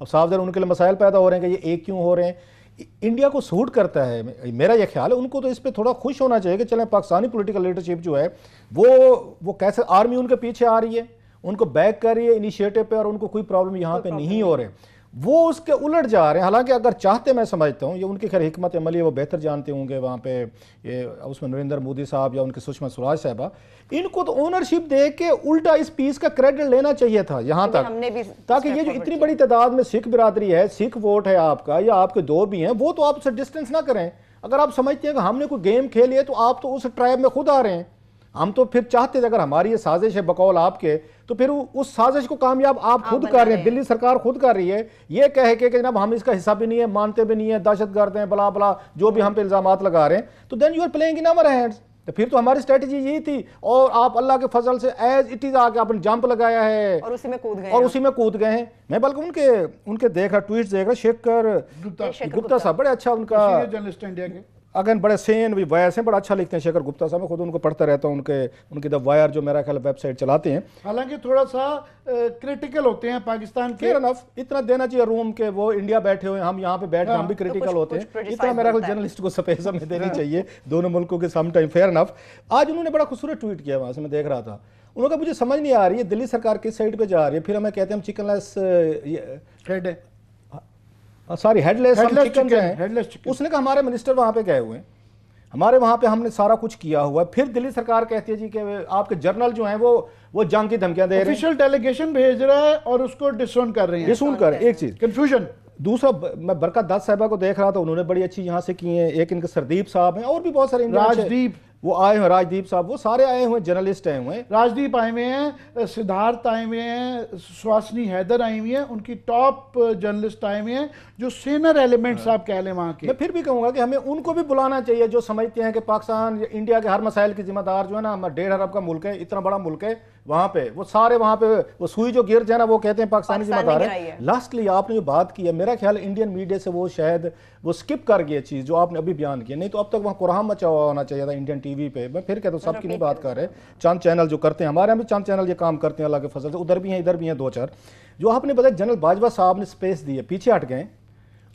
अब साफ ज़रा उनके लिए मसाइल पैदा हो रहे हैं कि ये एक क्यों हो रहे हैं। इंडिया को सूट करता है, मेरा यह ख्याल है, उनको तो इस पे थोड़ा खुश होना चाहिए कि चलें पाकिस्तानी पॉलिटिकल लीडरशिप जो है वो कैसे, आर्मी उनके पीछे आ रही है, उनको बैक कर रही है इनिशिएटिव पे, और उनको कोई प्रॉब्लम यहाँ पे नहीं हो रहे, वो उसके उलट जा रहे हैं। हालांकि अगर चाहते, मैं समझता हूँ ये उनकी खैर हिकमत अमली है, वो बेहतर जानते होंगे वहाँ पे, ये उसमें नरेंद्र मोदी साहब या उनके सुषमा स्वराज साहबा, इनको तो ओनरशिप दे के उल्टा इस पीस का क्रेडिट लेना चाहिए था यहाँ तक, ताकि ये जो इतनी बड़ी तादाद में सिख बिरादरी है, सिख वोट है आपका या आपके दो भी हैं, वो तो आप उससे डिस्टेंस ना करें। अगर आप समझते हैं कि हमने कोई गेम खेली है तो आप तो उस ट्राइब में खुद आ रहे हैं। हम तो फिर चाहते थे अगर हमारी ये साजिश है बकौल आपके, तो फिर उस साजिश को कामयाब आप खुद कर रहे हैं, दिल्ली सरकार खुद कर रही है, ये कह के कि जनाब हम इसका हिस्सा भी नहीं है, मानते भी नहीं है, दहशतगर्द हैं, बला बला जो भी हम पे इल्जामात लगा रहे हैं, तो then you are playing in our hands. तो फिर तो हमारी स्ट्रेटजी यही थी, और आप अल्लाह के फजल से एज इट इज आके आपने जंप लगाया है और उसी में कूद गए हैं। मैं बल्कि उनके देख रहा, ट्वीट्स देख रहा, शेखर गुप्ता साहब बड़े अच्छा, उनका जर्नलिस्ट इंडिया के अगेन बड़े सेन भी वॉयस हैं, बड़ा अच्छा लिखते हैं शेखर गुप्ता साहब। मैं खुद उनको पढ़ता रहता हूँ, उनके द वायर जो मेरा ख्याल वेबसाइट चलाते हैं। हालांकि थोड़ा सा क्रिटिकल होते हैं पाकिस्तान के। फेयर इनफ, इतना देना चाहिए रूम के, वो इंडिया बैठे हुए हैं, हम यहाँ पे बैठ के हम भी क्रिटिकल होते हैं, इतना मेरा ख्याल जर्नलिस्ट को स्पेस हमें देनी चाहिए दोनों मुल्कों के सम टाइम। Fair enough. आज उन्होंने बड़ा खूबसूरत ट्वीट किया, वहाँ से मैं देख रहा था। उन्होंने कहा मुझे समझ नहीं आ रही है दिल्ली सरकार किस साइड पे जा रही है, फिर हमें कहते हैं हम चिकनलेस हेड है, सॉरी हेडलेस चिकन। उसने कहा हमारे मिनिस्टर वहाँ पे गए हुए हैं, हमारे वहाँ पे हमने सारा कुछ किया हुआ है। फिर दिल्ली सरकार कहती है जी कि आपके जर्नल जो हैं वो जंग की धमकियां दे रहे हैं, ऑफिशियल डेलीगेशन भेज रहा है और उसको डिसोन कर रहे हैं। डिसोन कर, एक चीज कंफ्यूजन। दूसरा, मैं बरकत दास साहिबा को देख रहा था, उन्होंने बड़ी अच्छी यहाँ से की है। एक इनके सरदीप साहब हैं, और भी बहुत सारे राजदीप वो आए हुए, राजदीप साहब, वो सारे आए हुए जर्नलिस्ट आए हुए हैं। राजदीप आए हुए हैं, सिद्धार्थ आए हुए हैं, सुहासनी हैदर आई हुई हैं, उनकी टॉप जर्नलिस्ट आए हुए हैं जो सीनियर एलिमेंट्स आप कह लें वहाँ के। मैं फिर भी कहूँगा कि हमें उनको भी बुलाना चाहिए जो समझते हैं कि पाकिस्तान इंडिया के हर मसाइल की जिम्मेदार जो है ना, हमारा 1.5 अरब का मुल्क है, इतना बड़ा मुल्क है, वहाँ पे वो सारे वहाँ पे वो सुई जो गिर जाए ना, वो कहते हैं पाकिस्तानी जिम्मेदार है। लास्टली आपने जो बात की है, मेरा ख्याल इंडियन मीडिया से वो शायद वो स्किप कर गई चीज़ जो आपने अभी बयान किया, नहीं तो अब तक वहाँ कुरान मचा हुआ होना चाहिए था इंडियन टीवी पे। मैं फिर कहता हूँ सबकी नहीं बात कर रहे, चंद चैनल जो करते हैं, हमारे यहाँ भी चंद चैनल ये काम करते हैं अल्लाह के फजल से, उधर भी हैं इधर भी हैं 2-4। जो आपने बताया जनरल बाजवा साहब ने स्पेस दी है, पीछे हट गए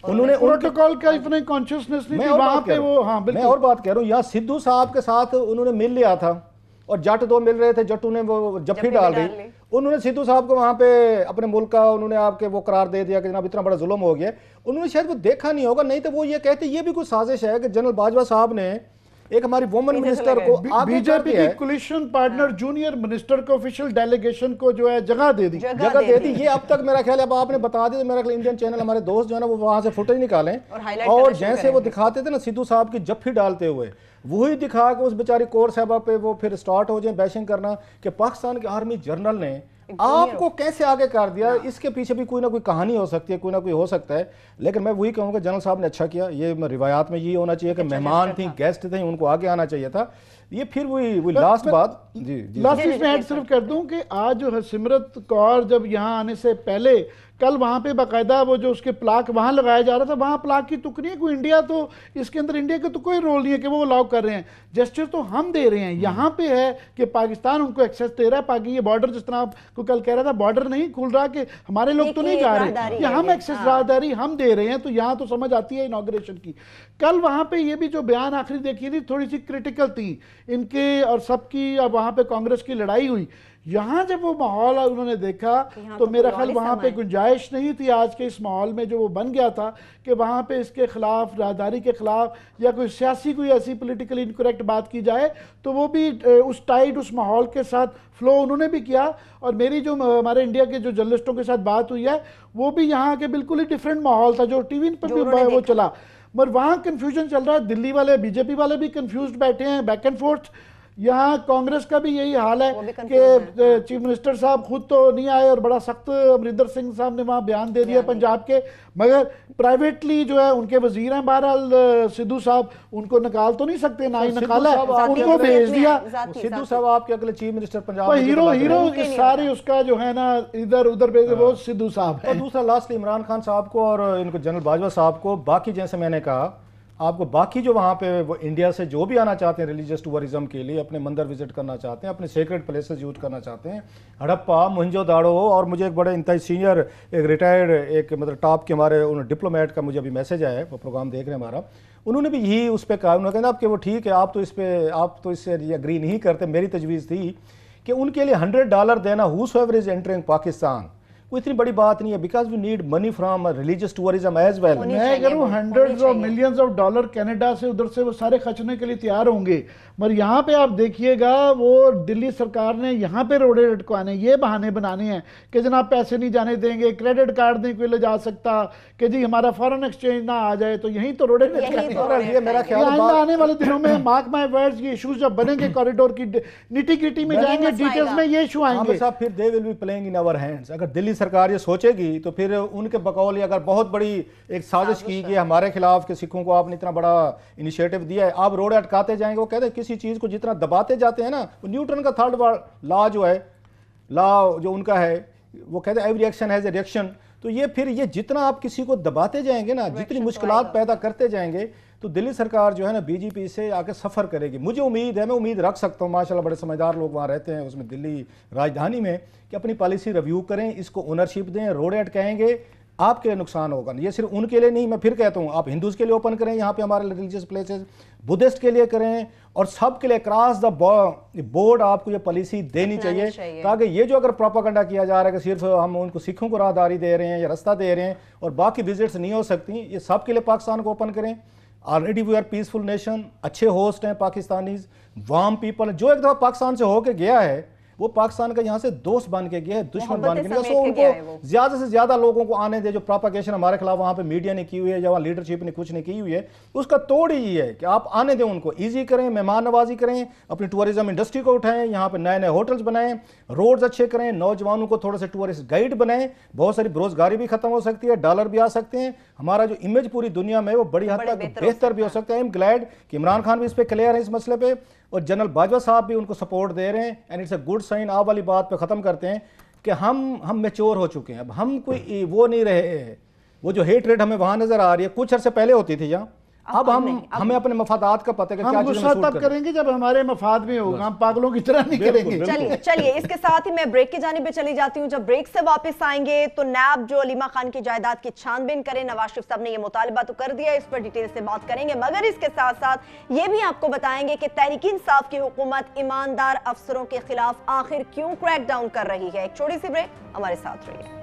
उन्होंने, प्रोटोकॉल का इतने कॉन्शियसनेस नहीं थी वहाँ पे वो। हाँ बिल्कुल, मैं और बात कह रहा हूँ, यहाँ सिद्धू साहब के साथ उन्होंने मिल लिया था और जट 2 मिल रहे थे, जट्टू ने वो जफ्फी डाल दी, उन्होंने सिद्धू साहब को वहाँ पे अपने मुल्क का उन्होंने आपके वो करार दे दिया कि जनाब इतना बड़ा जुल्म हो गया। उन्होंने शायद वो देखा नहीं होगा, नहीं तो वो ये कहते ये भी कोई साजिश है कि जनरल बाजवा साहब ने एक हमारी वुमन मिनिस्टर को बीजेपी की कोलिशन पार्टनर जूनियर मिनिस्टर को ऑफिशियल डेलीगेशन को जो है जगह दे दी। ये अब तक मेरा ख्याल है, अब आपने बता दिया, मेरा ख्याल इंडियन चैनल हमारे दोस्त जो है ना वो वहां से फुटेज निकालें और जैसे वो दिखाते थे ना सिद्धू साहब की जफ्फी डालते हुए, वही दिखा के उस बेचारी कौर साहबा पे वो फिर स्टार्ट हो जाए बैशिंग करना कि पाकिस्तान के आर्मी जनरल ने आपको कैसे आगे कर दिया। इसके पीछे भी कोई ना कोई कहानी हो सकती है, कोई ना कोई हो सकता है, लेकिन मैं वही कहूँगा जनरल साहब ने अच्छा किया। ये रिवायात में ये होना चाहिए कि मेहमान थी, गेस्ट थे, उनको आगे आना चाहिए था। ये फिर वही लास्ट बात लास्ट चीज मैं ऐड सिर्फ कर दूं कि आज जो हरसिमरत कौर जब यहाँ आने से पहले कल वहाँ पे बाकायदा वो जो उसके प्लाक वहाँ लगाया जा रहा था, वहाँ प्लाक की तुक नहीं है कोई, इंडिया तो इसके अंदर इंडिया का तो कोई रोल नहीं है कि वो अलाउ कर रहे हैं, जेस्चर तो हम दे रहे हैं। यहाँ पे है कि पाकिस्तान उनको एक्सेस दे रहा है, बाकी ये बॉर्डर जिस तरह आपको कल कह रहा था बॉर्डर नहीं खुल रहा कि हमारे लोग तो नहीं जा रहे, ये हम एक्सेस राहदारी हम दे रहे हैं, तो यहाँ तो समझ आती है इनॉग्रेशन की। कल वहाँ पे ये भी जो बयान आखिरी देखी थी थोड़ी सी क्रिटिकल थी इनके और सबकी, अब वहाँ पे कांग्रेस की लड़ाई हुई, यहाँ जब वो माहौल उन्होंने देखा तो मेरा ख्याल वहाँ पे गुंजाइश नहीं थी आज के इस माहौल में जो वो बन गया था कि वहाँ पे इसके खिलाफ, राहदारी के खिलाफ या कोई सियासी कोई ऐसी पॉलिटिकली इनकरेक्ट बात की जाए, तो वो भी उस टाइट उस माहौल के साथ फ्लो उन्होंने भी किया। और मेरी जो हमारे इंडिया के जो जर्नलिस्टों के साथ बात हुई है वो भी यहाँ के बिल्कुल ही डिफरेंट माहौल था जो टीवी पर भी वो चला, मगर वहाँ कन्फ्यूजन चल रहा है। दिल्ली वाले बीजेपी वाले भी कन्फ्यूज बैठे हैं, बैक एंड फोर्थ। यहाँ कांग्रेस का भी यही हाल है कि चीफ मिनिस्टर साहब खुद तो नहीं आए और बड़ा सख्त अमरिंदर सिंह साहब ने वहाँ बयान दे दिया पंजाब के, मगर प्राइवेटली जो है उनके वजीर हैं बहरहाल सिद्धू साहब, उनको निकाल तो नहीं सकते, ना ही निकाला, उनको भेज दिया। सिद्धू साहब आपके अगले चीफ मिनिस्टर पंजाब, हीरो इस सारे उसका जो है ना इधर उधर भेजे वो सिद्धू साहब है। और दूसरा लास्ट इमरान खान साहब को और इनको जनरल बाजवा साहब को, बाकी जैसे मैंने कहा आपको, बाकी जो वहाँ पे वो इंडिया से जो भी आना चाहते हैं रिलीजियस टूरिज्म के लिए, अपने मंदिर विजिट करना चाहते हैं, अपने सेक्रेट प्लेसेस यूज करना चाहते हैं, हड़प्पा मोहनजो दाड़ो। और मुझे एक बड़े इंतहाई सीनियर एक रिटायर्ड एक मतलब टॉप के हमारे उन डिप्लोमेट का मुझे अभी मैसेज आया है, वो प्रोग्राम देख रहे हैं हमारा, उन्होंने भी यही उस पर कहा, उन्होंने कहा आपके वो ठीक है, आप तो इससे एग्री नहीं करते। मेरी तजवीज़ थी कि उनके लिए $100 देना हूसोएवर इज एंटरिंग पाकिस्तान कोई इतनी बड़ी बात नहीं है, because we need money from religious tourism as well. मैं करूँ hundreds of millions of dollar Canada से उधर से वो सारे खर्चने के लिए तैयार होंगे, मगर यहाँ पे आप देखिएगा वो दिल्ली सरकार ने यहाँ पे रोड़े लटकवाने, ये बहाने बनाने हैं कि जनाब पैसे नहीं जाने देंगे, क्रेडिट कार्ड नहीं कोई ले जा सकता, कि जी हमारा फॉरेन एक्सचेंज ना आ जाए, तो यहीं तो रोड़े लटकाने। मेरा ख्याल आने वाले दिनों में मार्क माय वर्ड्स ये इश्यूज जब बनेंगे कॉरिडोर की निटी ग्रिटी में जाएंगे, डिटेल्स में ये इशू आएंगे। फिर they will be playing in our hands. अगर दिल्ली सरकार ये सोचेगी तो फिर उनके बकौल अगर बहुत बड़ी एक साजिश की कि हमारे खिलाफ कि सिखों को आपने इतना बड़ा इनिशिएटिव दिया है, आप रोड अटकाते जाएंगे। वो कहते हैं किसी चीज़ को जितना दबाते जाते हैं ना, न्यूटन का थर्ड लॉ जो है, लॉ जो उनका है, वो कहते हैं every action has a reaction. तो ये फिर ये जितना आप किसी को दबाते जाएंगे ना, जितनी मुश्किलात पैदा करते जाएंगे, तो दिल्ली सरकार जो है ना बीजेपी से आके सफ़र करेगी। मुझे उम्मीद है, मैं उम्मीद रख सकता हूँ, माशाल्लाह बड़े समझदार लोग वहाँ रहते हैं उसमें दिल्ली राजधानी में, कि अपनी पॉलिसी रिव्यू करें, इसको ओनरशिप दें। रोड अटकाएंगे आपके नुकसान होगा, ये सिर्फ उनके लिए नहीं, मैं फिर कहता हूँ आप हिंदूज़ के लिए ओपन करें यहाँ पे हमारे रिलीजियस प्लेसेस, बुद्धिस्ट के लिए करें, और सब के लिए क्रॉस द बोर्ड आपको ये पॉलिसी देनी चाहिए, ताकि ये जो अगर प्रोपेगेंडा किया जा रहा है कि सिर्फ हम उनको सिखों को राहदारी दे रहे हैं या रास्ता दे रहे हैं और बाकी विजिट्स नहीं हो सकती, ये सब के लिए पाकिस्तान को ओपन करें। Already we are peaceful nation, अच्छे होस्ट हैं पाकिस्तानीज, वार्म पीपल। जो एक दफ़ा पाकिस्तान से होके गया है वो पाकिस्तान का यहाँ से दोस्त बन के गया है, दुश्मन बन के गया। सो उनको ज्यादा से ज्यादा लोगों को आने दे। जो प्रोपेगेशन हमारे खिलाफ वहाँ पे मीडिया ने की हुई है या वहाँ लीडरशिप ने कुछ नहीं की हुई है, उसका तोड़ ही ये है कि आप आने दें, उनको ईजी करें, मेहमान नवाजी करें, अपनी टूरिज्म इंडस्ट्री को उठाएं, यहाँ पे नए नए होटल्स बनाएं, रोड्स अच्छे करें, नौजवानों को थोड़े से टूरिस्ट गाइड बनाएं। बहुत सारी बेरोजगारी भी खत्म हो सकती है, डॉलर भी आ सकते हैं, हमारा जो इमेज पूरी दुनिया में वो बड़ी हद तक बेहतर भी हो सकता है। आई एम ग्लैड कि इमरान खान भी इस पर क्लियर है इस मसले पे, और जनरल बाजवा साहब भी उनको सपोर्ट दे रहे हैं। And it's a good sign. आप वाली बात पे ख़त्म करते हैं कि हम मैच्योर हो चुके हैं, अब हम कोई वो नहीं रहे, वो जो हेट रेट हमें वहाँ नज़र आ रही है कुछ अर्से पहले होती थी यहाँ, अब हमें अपने मफादात का पता है कि क्या गुस्सा तब करेंगे जब हमारे मफाद में होगा, हम पागलों की तरह नहीं करेंगे। चलिए इसके साथ ही मैं ब्रेक की जानिब चली जाती हूँ। जब ब्रेक से वापस आएंगे तो नैब जो अलीमा खान की जायदाद की छानबीन करें, नवाज शरीफ साहब ने ये मुतालबा तो कर दिया, इस पर डिटेल से बात करेंगे, मगर इसके साथ साथ ये भी आपको बताएंगे कि तहरीक इंसाफ की हुकूमत ईमानदार अफसरों के खिलाफ आखिर क्यों क्रैकडाउन कर रही है। एक छोटी सी ब्रेक, हमारे साथ रहिए।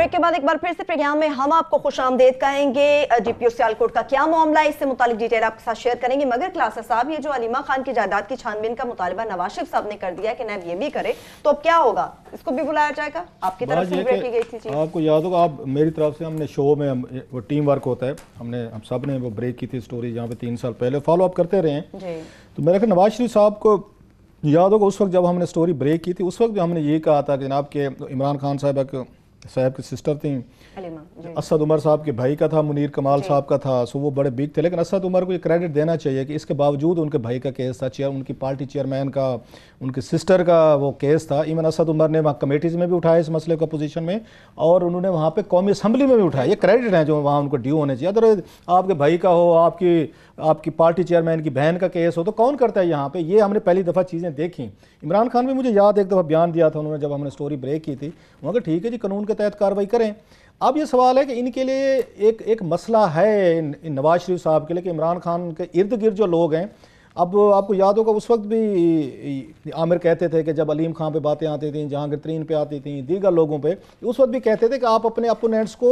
के बाद एक बार फिर से प्रोग्राम में हम आपको खुशामदीद कहेंगे। डीपीओ सियालकोट का क्या मामला है, इससे मुतालिक डिटेल आपके साथ शेयर करेंगे। मगर क्लासा साहब, ये जो अलीमा खान की जायदाद की छानबीन का मुतालबा नवाज शरीफ साहब ने कर दिया है कि नैब ये भी करे, तो अब क्या होगा? इसको भी बुलाया जाएगा? आपकी तरफ से ब्रेक की गई थी चीज़, आपको याद होगा, आप मेरी तरफ से हमने शो में वो टीम वर्क होता है, हम सब ने वो ब्रेक की थी स्टोरी जहाँ पे 3 साल पहले फॉलो अप करते रहे हैं। तो मेरे ख्याल नवाज शरीफ साहब को याद होगा, उस वक्त जब हमने स्टोरी ब्रेक की थी, उस वक्त हमने ये कहा था कि जनाब के इमरान खान साहब की सिस्टर थी, असद उमर साहब के भाई का था, मुनीर कमाल साहब का था, सो वो बड़े बिग थे। लेकिन असद उमर को ये क्रेडिट देना चाहिए कि इसके बावजूद उनके भाई का केस था, उनकी पार्टी चेयरमैन का, उनकी सिस्टर का वो केस था। इवन असद उमर ने वहाँ कमेटीज़ में भी उठाया इस मसले को अपोजिशन में, और उन्होंने वहाँ पे कौमी असम्बली में भी उठाया। ये क्रेडिट है जो वहाँ उनको ड्यू होने चाहिए। अदरवाइज आपके भाई का हो, आपकी पार्टी चेयरमैन की बहन का केस हो, तो कौन करता है यहाँ पे? ये हमने पहली दफ़ा चीज़ें देखी। इमरान खान भी, मुझे याद, एक दफ़ा बयान दिया था उन्होंने जब हमने स्टोरी ब्रेक की थी, वहाँ का ठीक है जी, कानून के तहत कार्रवाई करें। अब ये सवाल है कि इनके लिए एक मसला है नवाज शरीफ साहब के लिए कि इमरान खान के इर्द गिर्द जो लोग हैं, अब आपको याद होगा उस वक्त भी आमिर कहते थे कि जब अलीम खान पे बातें आती थी, जहांगीर तरीन पे आती थी, दीगर लोगों पे, उस वक्त भी कहते थे कि आप अपने अपोनेंट्स को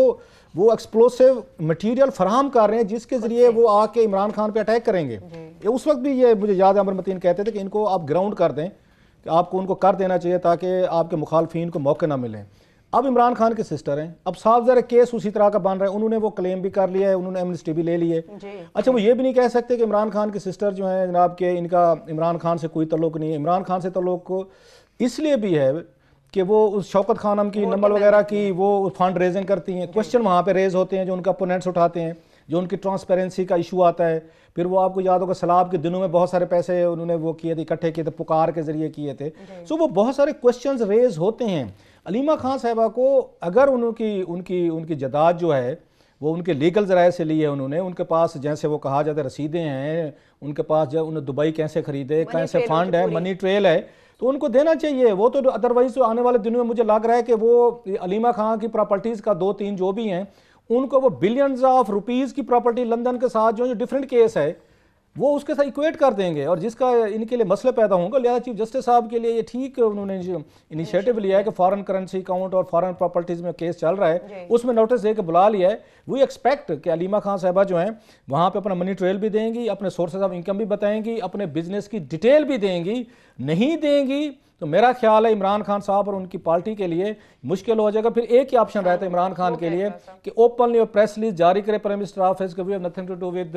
वो एक्सप्लोसिव मटेरियल फराहम कर रहे हैं जिसके ज़रिए वो आके इमरान खान पे अटैक करेंगे। उस वक्त भी ये मुझे याद है अमर मतीन कहते थे कि इनको आप ग्राउंड कर दें, कि आपको उनको कर देना चाहिए ताकि आपके मुखालफिन को मौके ना मिलें। अब इमरान खान के सिस्टर हैं, अब साफ ज़रा केस उसी तरह का बन रहा है, उन्होंने वो क्लेम भी कर लिया है, उन्होंने एमनेस्टी भी ले ली है। अच्छा, वो ये भी नहीं कह सकते कि इमरान खान के सिस्टर जो हैं जनाब के, इनका इमरान खान से कोई तल्लुक नहीं है। इमरान खान से तल्लुक को इसलिए भी है कि वो उस शौकत खानम की नंबर वगैरह की वो फंड रेजिंग करती हैं, क्वेश्चन वहाँ पे रेज होते हैं जो उनके अपोनेंट्स उठाते हैं, जो उनकी ट्रांसपेरेंसी का इशू आता है। फिर वो आपको याद होगा सलाब के दिनों में बहुत सारे पैसे उन्होंने वो किए थे, इकट्ठे किए थे, पुकार के जरिए किए थे। सो वो बहुत सारे क्वेश्चंस रेज होते हैं। अलीमा खान साहिबा को अगर उनकी जदाद जो है वो उनके लीगल ज़राए से ली है उन्होंने, उनके पास जैसे वो कहा जाता है रसीदें हैं, उनके पास जो उन्हें दुबई कैसे खरीदे, कैसे फंड है, मनी ट्रेल है, तो उनको देना चाहिए वो। तो अदरवाइज तो आने वाले दिनों में मुझे लग रहा है कि वो अलीमा खान की प्रॉपर्टीज़ का 2-3 जो भी हैं, उनको वो बिलियंस ऑफ रुपीज़ की प्रॉपर्टी लंदन के साथ जो डिफरेंट केस है वो उसके साथ इक्वेट कर देंगे, और जिसका इनके लिए मसले पैदा होंगे। लिहाजा चीफ जस्टिस साहब के लिए ये ठीक उन्होंने इनिशिएटिव लिया है कि फॉरेन करेंसी अकाउंट और फॉरेन प्रॉपर्टीज़ में केस चल रहा है, उसमें नोटिस दे के बुला लिया है। वी एक्सपेक्ट कि अलीमा खान साहिबा जो हैं वहाँ पे अपना मनी ट्रेल भी देंगी, अपने सोर्सेज ऑफ इनकम भी बताएंगी, अपने बिजनेस की डिटेल भी देंगी। नहीं देंगी तो मेरा ख्याल है इमरान खान साहब और उनकी पार्टी के लिए मुश्किल हो जाएगा। फिर एक ही ऑप्शन रहता है इमरान खान के लिए कि ओपनली और प्रेस रिलीज जारी करे Prime Minister office we have nothing to do with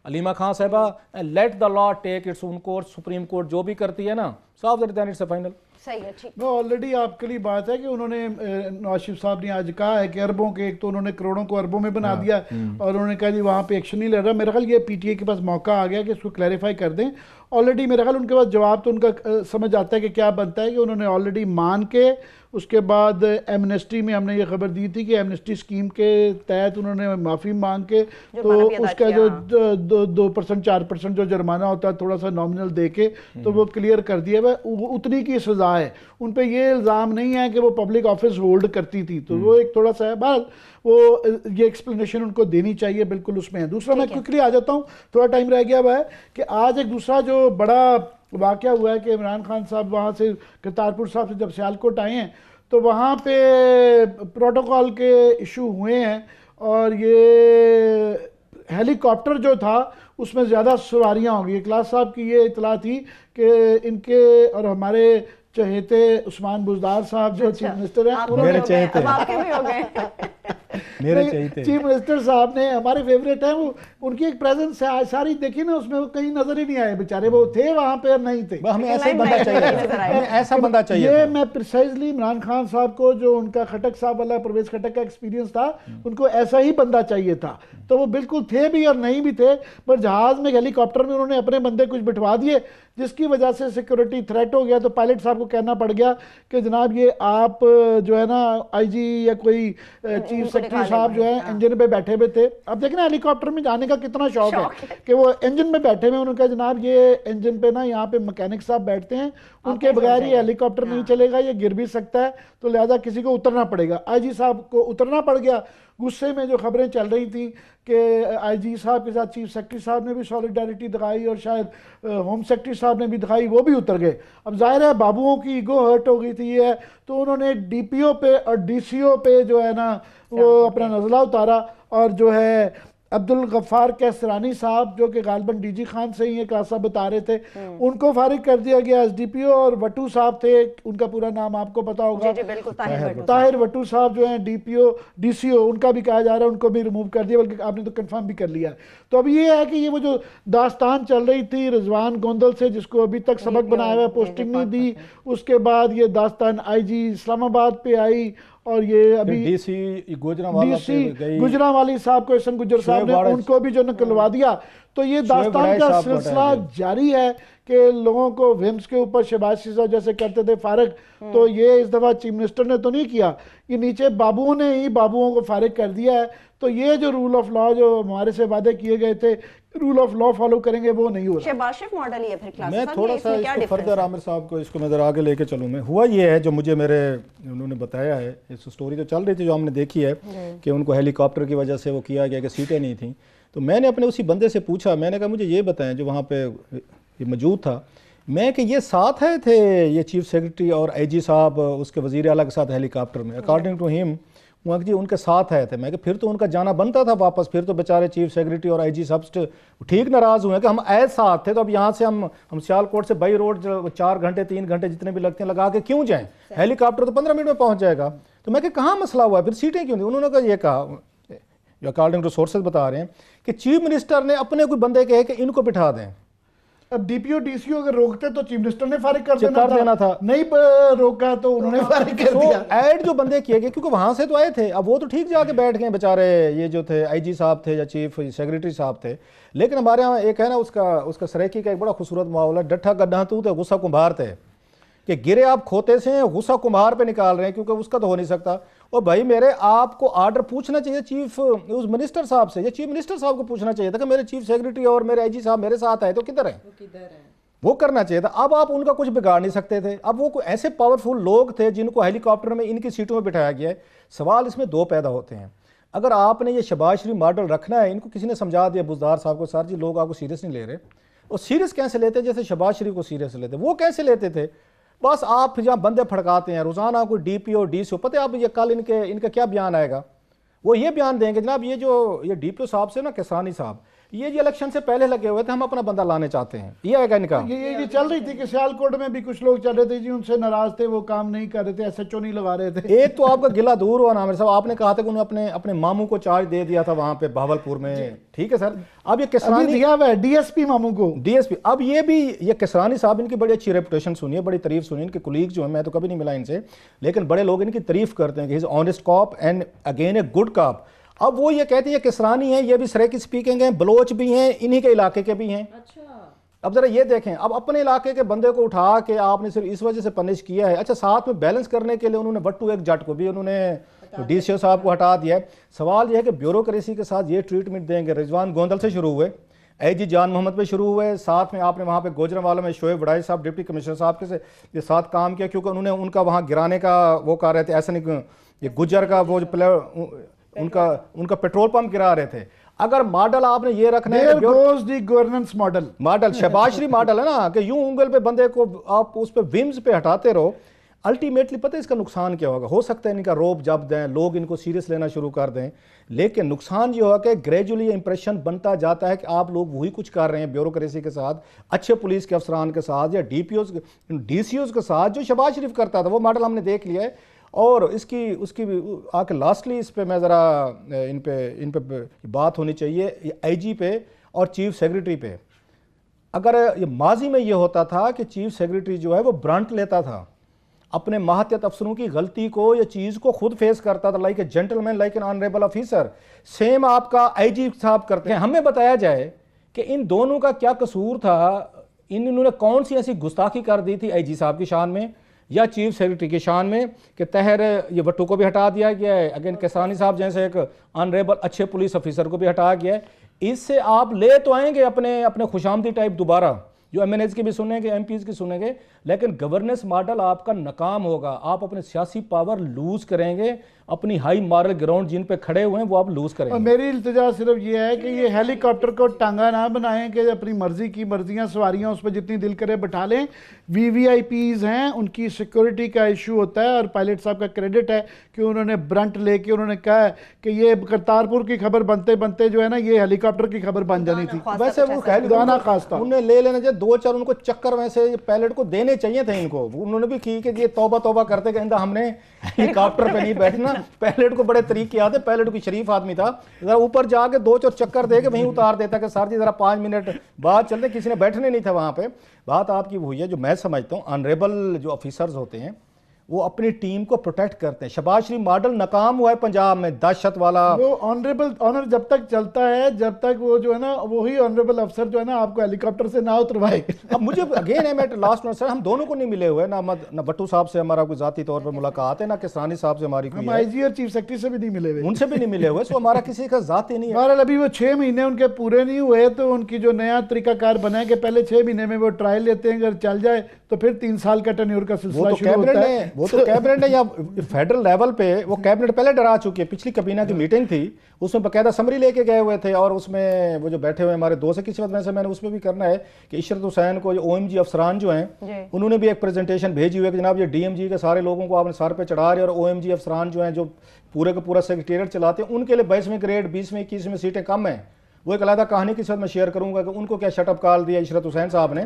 Aleema Khan Sahiba and let the law take its own course. Supreme Court जो भी करती है ना, साफ देन इट्स अ फाइनल। सही है, ठीक। वो ऑलरेडी आपके लिए बात है कि उन्होंने नवाज शरीफ साहब ने आज कहा है कि अरबों के, एक तो उन्होंने करोड़ों को अरबों में बना दिया और उन्होंने कहा जी वहाँ पे एक्शन नहीं ले रहा। मेरा ख्याल ये पीटीए के पास मौका आ गया कि इसको क्लैरिफाई कर दें। ऑलरेडी मेरा ख्याल उनके पास जवाब तो उनका समझ आता है कि क्या बनता है कि उन्होंने ऑलरेडी मान के उसके बाद एमनेस्टी में हमने ये खबर दी थी कि एमनेस्टी स्कीम के तहत उन्होंने माफ़ी मांग के तो उसका जो 2% 4% जो जुर्माना होता है थोड़ा सा नॉमिनल दे के तो वो क्लियर कर दिया है। उतनी की सज़ा है। उन पे ये इल्ज़ाम नहीं है कि वो पब्लिक ऑफिस होल्ड करती थी, तो वो एक थोड़ा सा है। बहरहाल वो ये एक्सप्लेनेशन उनको देनी चाहिए, बिल्कुल उसमें है। दूसरा मैं क्विकली आ जाता हूँ, थोड़ा टाइम रह गया हुआ है कि आज एक दूसरा जो बड़ा वाक़या हुआ है कि इमरान खान साहब वहाँ से करतारपुर साहब से जब सियालकोट आए हैं तो वहाँ पे प्रोटोकॉल के इशू हुए हैं और ये हेलीकॉप्टर जो था उसमें ज़्यादा सवारियाँ होंगी। क्लास साहब की ये इतला थी कि इनके और हमारे चहेते उस्मान बुज़दार साहब जो चीफ मिनिस्टर हैं, मेरे चहेते चीफ मिनिस्टर साहब ने हमारे फेवरेट हैं, वो उनकी एक प्रेजेंस है सारी देखी ना, उसमें वो कहीं नजर ही नहीं आए बेचारे। वो थे वहां पे और नहीं थे। हमें ऐसा ही बंदा चाहिए, ऐसा बंदा चाहिए। ये मैं प्रिसाइजली इमरान खान साहब को, जो उनका खटक साहब वाला परवेज खटक का एक्सपीरियंस था, उनको ऐसा ही बंदा चाहिए था। तो वो बिल्कुल थे भी और नहीं भी थे, पर जहाज में हेलीकॉप्टर में उन्होंने अपने बंदे कुछ बिठवा दिए जिसकी वजह से सिक्योरिटी थ्रेट हो गया। तो पायलट साहब को कहना पड़ गया कि जनाब ये आप जो है ना आईजी या कोई चीफ सेक्रेटरी साहब जो है इंजन पे बैठे हुए थे। अब देखना हेलीकॉप्टर में जाने का कितना शौक है कि वो इंजन में बैठे हुए। उन्होंने कहा जनाब ये इंजन पे ना यहाँ पे मैकेनिक साहब बैठते हैं, उनके बगैर ये हेलीकॉप्टर नहीं चलेगा, ये गिर भी सकता है, तो लिहाजा किसी को उतरना पड़ेगा। आईजी साहब को उतरना पड़ गया। गुस्से में जो खबरें चल रही थी कि आईजी साहब के साथ चीफ सेक्रेटरी साहब ने भी सॉलिडारिटी दिखाई और शायद होम सेक्रेटरी साहब ने भी दिखाई, वो भी उतर गए। अब जाहिर है बाबुओं की ईगो हर्ट हो गई थी ये, तो उन्होंने डीपीओ पे और डीसीओ पे जो है ना वो अपना नजला उतारा और जो है अब्दुल गफ्फार कैसरानी साहब जो कि गालबन डीजी खान से ही एक साहब बता रहे थे, उनको फारिग कर दिया गया एसडीपीओ। और वटू साहब थे, उनका पूरा नाम आपको पता होगा, जी बिल्कुल, ताहिर वटू साहब जो हैं डीपीओ डीसीओ, उनका भी कहा जा रहा है उनको भी रिमूव कर दिया, बल्कि आपने तो कंफर्म भी कर लिया। तो अब ये है कि ये वो जो दास्तान चल रही थी रिजवान गोंदल से, जिसको अभी तक सबक बनाया हुआ पोस्टिंग नहीं दी, उसके बाद ये दास्तान आईजी इस्लामाबाद पे आई और ये अभी डीसी गुजरावाली साहब को एहसन गुज्जर साहब ने उनको भी जो निकलवा दिया। तो ये दास्तान का सिलसिला जारी है कि लोगों को विम्स के ऊपर शहबाज शरीफ जैसे करते थे फारिग, तो ये इस दफा चीफ मिनिस्टर ने तो नहीं किया, ये नीचे बाबुओं ने ही बाबुओं को फारिग कर दिया है। तो ये जो रूल ऑफ लॉ जो हमारे से वादे किए गए थे, रूल ऑफ लॉ फॉलो करेंगे, वो नहीं हो रहा। शहबाज शरीफ मॉडल ही है फिर क्लास। मैं थोड़ा सा इसको फर्दर आमिर साहब को इसको मैं जरा आगे लेके चलूँ। मैं हुआ ये है जो मुझे मेरे उन्होंने बताया है, इस स्टोरी तो चल रही थी जो हमने देखी है कि उनको हेलीकॉप्टर की वजह से वो किया गया कि सीटें नहीं थी। तो मैंने अपने उसी बंदे से पूछा, मैंने कहा मुझे ये बताएं जो वहाँ पे ये मौजूद था, मैं कि ये साथ आए थे ये चीफ सेक्रेटरी और आईजी साहब उसके वजीर आला के साथ हेलीकॉप्टर में। अकॉर्डिंग टू हिम वो जी उनके साथ आए थे। मैं कि फिर तो उनका जाना बनता था वापस, फिर तो बेचारे चीफ सेक्रेटरी और आईजी साहब ठीक नाराज़ हुए कि हम ऐसे साथ थे, तो अब यहाँ से हम सियालकोट से बाई रोड 4 घंटे 3 घंटे जितने भी लगते हैं लगा के क्यों जाएं, हेलीकॉप्टर तो 15 मिनट में पहुँच जाएगा। तो मैं कि कहाँ मसला हुआ है, फिर सीटें क्यों थी? उन्होंने कहा ये कहा, जो अकॉर्डिंग टू सोर्सेज बता रहे हैं कि चीफ मिनिस्टर ने अपने कोई बंदे कहे कि इनको बिठा दें। अब डीपीओ डीसीओ अगर रोकते तो चीफ मिनिस्टर ने फारिग कर देना था। नहीं रोका तो उन्होंने फारिग कर दिया। ऐड जो बंदे किए गए क्योंकि वहां से तो आए थे, अब वो तो ठीक जाके बैठ गए बेचारे, ये जो थे आईजी साहब थे या चीफ सेक्रेटरी साहब थे। लेकिन हमारे यहाँ एक है ना उसका सरेकी का एक बड़ा खूबसूरत मुहावरा, डट्ठा गड्ढा तू थे गुस्सा कुम्हार थे, कि गिरे आप खोते से गुस्सा कुम्हार पे निकाल रहे हैं क्योंकि उसका तो हो नहीं सकता। और भाई मेरे आपको आर्डर पूछना चाहिए चीफ उस मिनिस्टर साहब से, या चीफ मिनिस्टर साहब को पूछना चाहिए था कि मेरे चीफ सेक्रेटरी और मेरे आईजी साहब मेरे साथ आए तो किधर है, वो करना चाहिए था। अब आप उनका कुछ बिगाड़ नहीं सकते थे। अब वो ऐसे पावरफुल लोग थे जिनको हेलीकॉप्टर में इनकी सीटों में बिठाया गया है। सवाल इसमें 2 पैदा होते हैं। अगर आपने ये शहबाज शरीफ मॉडल रखना है, इनको किसी ने समझा दिया बुज़दार साहब को, सर जी लोग आपको सीरियस नहीं ले रहे, और सीरियस कैसे लेते जैसे शहबाज शरीफ को सीरियस लेते, वो कैसे लेते थे? बस आप जहाँ बंदे फड़काते हैं रोज़ाना, कोई डीपीओ डीसीओ, पता है आप ये कल इनका क्या बयान आएगा, वो ये बयान देंगे जनाब ये डीपीओ साहब से ना किसानी साहब, ये जी इलेक्शन से पहले लगे हुए थे, हम अपना बंदा लाने चाहते हैं, ये है इनका। ये चल रही थी कि सियालकोट में भी कुछ लोग चल रहे थे जी, उनसे नाराज थे, वो काम नहीं कर रहे थे, एसएचओ नहीं लगा रहे थे। एक तो आपका गिला दूर हुआ ना मेरे साहब, आपने कहा था कि उन्होंने अपने मामू को चार्ज दे दिया था वहां पे भावलपुर में, ठीक है सर। अब ये किसानी दिया हुआ है डीएसपी मामू को, डीएसपी। अब ये किसानी साहब, इनकी बड़ी अच्छी रेपुटेशन सुनिए, बड़ी तारीफ सुनिए, इनके कुलीग जो है, मैं तो कभी नहीं मिला इनसे, लेकिन बड़े लोग इनकी तारीफ करते हैं कि he is honest cop and again a good cop. अब वो ये कहते हैं किसानी है, ये भी सरेकी स्पीकिंग है, बलोच भी हैं, इन्हीं के इलाके के भी हैं। अच्छा, अब जरा ये देखें, अब अपने इलाके के बंदे को उठा के आपने सिर्फ इस वजह से पनिश किया है। अच्छा, साथ में बैलेंस करने के लिए उन्होंने वट्टू एक जट को भी उन्होंने डीसीओ साहब को हटा दिया है। सवाल यह है कि ब्यूरोक्रेसी के साथ ये ट्रीटमेंट देंगे। रिजवान गोंदल से शुरू हुए, एजी जान मोहम्मद पे शुरू हुए, साथ में आपने वहाँ पे गोजरावाला में शोएब वड़ाई साहब डिप्टी कमिश्नर साहब के साथ काम किया, क्योंकि उन्होंने उनका वहाँ गिराने का वो कर रहे थे, ऐसा नहीं ये गुजर का वो जो उनका पेट्रोल पंप गिरा रहे थे। अगर मॉडल आपने ये रखना है, गवर्नेंस मॉडल शबाशरी मॉडल है ना, कि यूं उंगल पे बंदे को आप उस पे विम्स पे हटाते रहो, अल्टीमेटली पता है इसका नुकसान क्या होगा। हो सकता है इनका रोब जब दें, लोग इनको सीरियस लेना शुरू कर दें, लेकिन नुकसान ये होगा कि ग्रेजुअली इंप्रेशन बनता जाता है कि आप लोग वही कुछ कर रहे हैं ब्यूरोक्रेसी के साथ, अच्छे पुलिस के अफसरान के साथ या डीसीओज के साथ, जो शहबाज शरीफ करता था। वो मॉडल हमने देख लिया है। और उसकी आके लास्टली इस पे मैं ज़रा इन पे बात होनी चाहिए आईजी पे और चीफ सेक्रेटरी पे। अगर ये माजी में ये होता था कि चीफ सेक्रेटरी जो है वो ब्रांट लेता था, अपने माहतियत अफसरों की गलती को या चीज़ को खुद फेस करता था, like a gentleman, like an honourable officer, same आपका आईजी साहब करते हैं। हमें बताया जाए कि इन दोनों का क्या कसूर था, इन्होंने कौन सी ऐसी गुस्ताखी कर दी थी आईजी साहब की शान में या चीफ सेक्रेटरी की शान में कि तहर ये वट्टू को भी हटा दिया गया है, अगेन किसानी साहब जैसे एक ऑनरेबल अच्छे पुलिस ऑफिसर को भी हटाया गया है। इससे आप ले तो आएंगे अपने खुशामदी टाइप दोबारा, जो एमएनएस की भी सुनेंगे, एमपीज की सुनेंगे, लेकिन गवर्नेंस मॉडल आपका नाकाम होगा। आप अपने सियासी पावर लूज करेंगे, अपनी हाई मॉरल ग्राउंड जिन पे खड़े हुए हैं वो आप लूज करेंगे। और मेरी इल्तिजा सिर्फ ये है कि ये हेलीकॉप्टर को टांगा ना बनाएं कि अपनी मर्जी की मर्जियां सवारियां उस पर जितनी दिल करे बैठा लें। वीवीआईपीज हैं, उनकी सिक्योरिटी का इशू होता है, और पायलट साहब का क्रेडिट है कि उन्होंने ब्रंट लेके उन्होंने कहा है कि ये करतारपुर की खबर बनते बनते जो है ना, ये हेलीकॉप्टर की खबर बन जानी थी। वैसे वो खुदाना खास था, उन्हें ले लेना चाहिए, 2-4 उनको चक्कर वैसे पायलट को देने चाहिए थे इनको। उन्होंने भी की कि ये तौबा करते कहता हमने हेलीकॉप्टर पे नहीं बैठना। पायलट को बड़े तरीके आते, पायलट कोई शरीफ आदमी था, जरा ऊपर जाके 2-4 चक्कर दे के वहीं उतार देता कि सर जी जरा 5 मिनट बाद चलते, किसी ने बैठने नहीं था वहां पे। बात आपकी हुई है, जो मैं समझता हूँ ऑनरेबल जो ऑफिसर्स होते हैं वो अपनी टीम को प्रोटेक्ट करते हैं। शहबाज शरीफ मॉडल नाकाम हुआ है पंजाब में, दहशत वाला। वो ऑनर जब तक चलता है, जब तक वो जो है ना, वही ऑनरेबल अफसर जो है ना आपको हेलीकॉप्टर से ना उतरवाए। अब मुझे अगेन है, मैं लास्ट में सर हम दोनों को नहीं मिले हुए ना भट्टू साहब से हमारा कोई जाती तौर पर मुलाकात है, ना किसानी साहब से हमारी, हम आईजी और चीफ सेक्रेटरी से भी नहीं मिले हुए, उनसे भी नहीं मिले हुए, सो हमारा किसी का जाती नहीं है। बहरहाल अभी वो 6 महीने उनके पूरे नहीं हुए, तो उनकी जो नया तरीकाकार बना है कि पहले 6 महीने में वो ट्रायल लेते हैं, अगर चल जाए तो फिर 3 साल का टेन्योर का सिलसिला शुरू होता है। वो तो कैबिनेट ने या फेडरल लेवल पे वो कैबिनेट पहले डरा चुकी है। पिछली कैबिना की मीटिंग थी, उसमें बकायदा समरी लेके गए हुए थे, और उसमें वो जो बैठे हुए हमारे दोस्त है, किसी वक्त वैसे मैंने उसमें भी करना है कि इशरत हुसैन को, ओएमजी अफसरान जो हैं, उन्होंने भी एक प्रेजेंटेशन भेजी हुई है कि जनाब ये डीएमजी के सारे लोगों को आपने सर पे चढ़ा रहे, और ओएमजी अफसरान जो हैं जो पूरे का पूरा सेक्रेटेरिएट चलाते हैं, उनके लिए 22वें ग्रेड 20वें 21वें सीटें कम हैं। वो एक अलग कहानी के साथ मैं शेयर करूंगा कि उनको क्या शटअप कॉल दिया इशरत हुसैन साहब ने।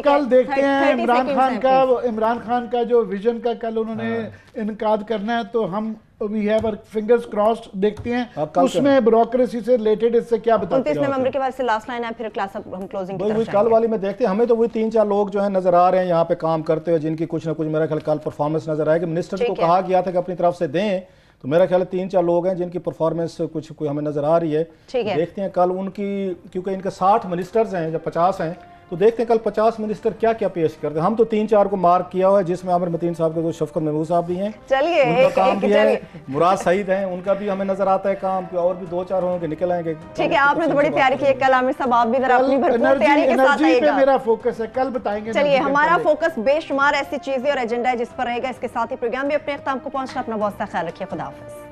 कल देखते हैं इमरान खान का जो विजन का कल उन्होंने इनकार करना है, तो हम we have our fingers crossed, देखते हैं उसमें ब्यूरोक्रेसी से रिलेटेड इससे क्या बताते हैं। 29 नवंबर के बाद से लास्ट लाइन है, फिर क्लास अब हम क्लोजिंग की तरफ कल वाली में देखते हैं। हमें तो वही 3-4 लोग जो है नजर आ रहे हैं यहाँ पे काम करते हुए, जिनकी कुछ ना कुछ मेरा ख्याल कल परफॉर्मेंस नजर आएगी। मिनिस्टर को कहा गया था कि अपनी तरफ से दें, तो मेरा ख्याल 3-4 लोग हैं जिनकी परफॉर्मेंस कुछ कोई हमें नजर आ रही है। देखते हैं कल उनकी, क्योंकि इनके 60 मिनिस्टर्स हैं या 50 हैं, तो देखते हैं कल 50 मिनिस्टर क्या क्या पेश करते हैं। हम तो 3-4 को मार्क किया हुआ है, जिसमें आमिर मतीन साहब के, शफकत महमूद साहब भी हैं, चलिए उनका काम भी है, मुराद सईद हैं, उनका भी हमें नजर आता है काम, और भी 2-4 होंगे निकल आएंगे। ठीक है, आपने तो बड़ी तैयारी की है कल, आमिर साहब आप भी जरा अपनी भरपूर तैयारी के साथ आइएगा। मेरा फोकस है, कल बताएंगे। चलिए, हमारा फोकस बेशुमार ऐसी चीजें और एजेंडा है जिस पर रहेगा। इसके साथ ही प्रोग्राम भी अपने अख्ताम को पहुंचना। अपना बहुत सा ख्याल रखिए, खुदा हाफिज।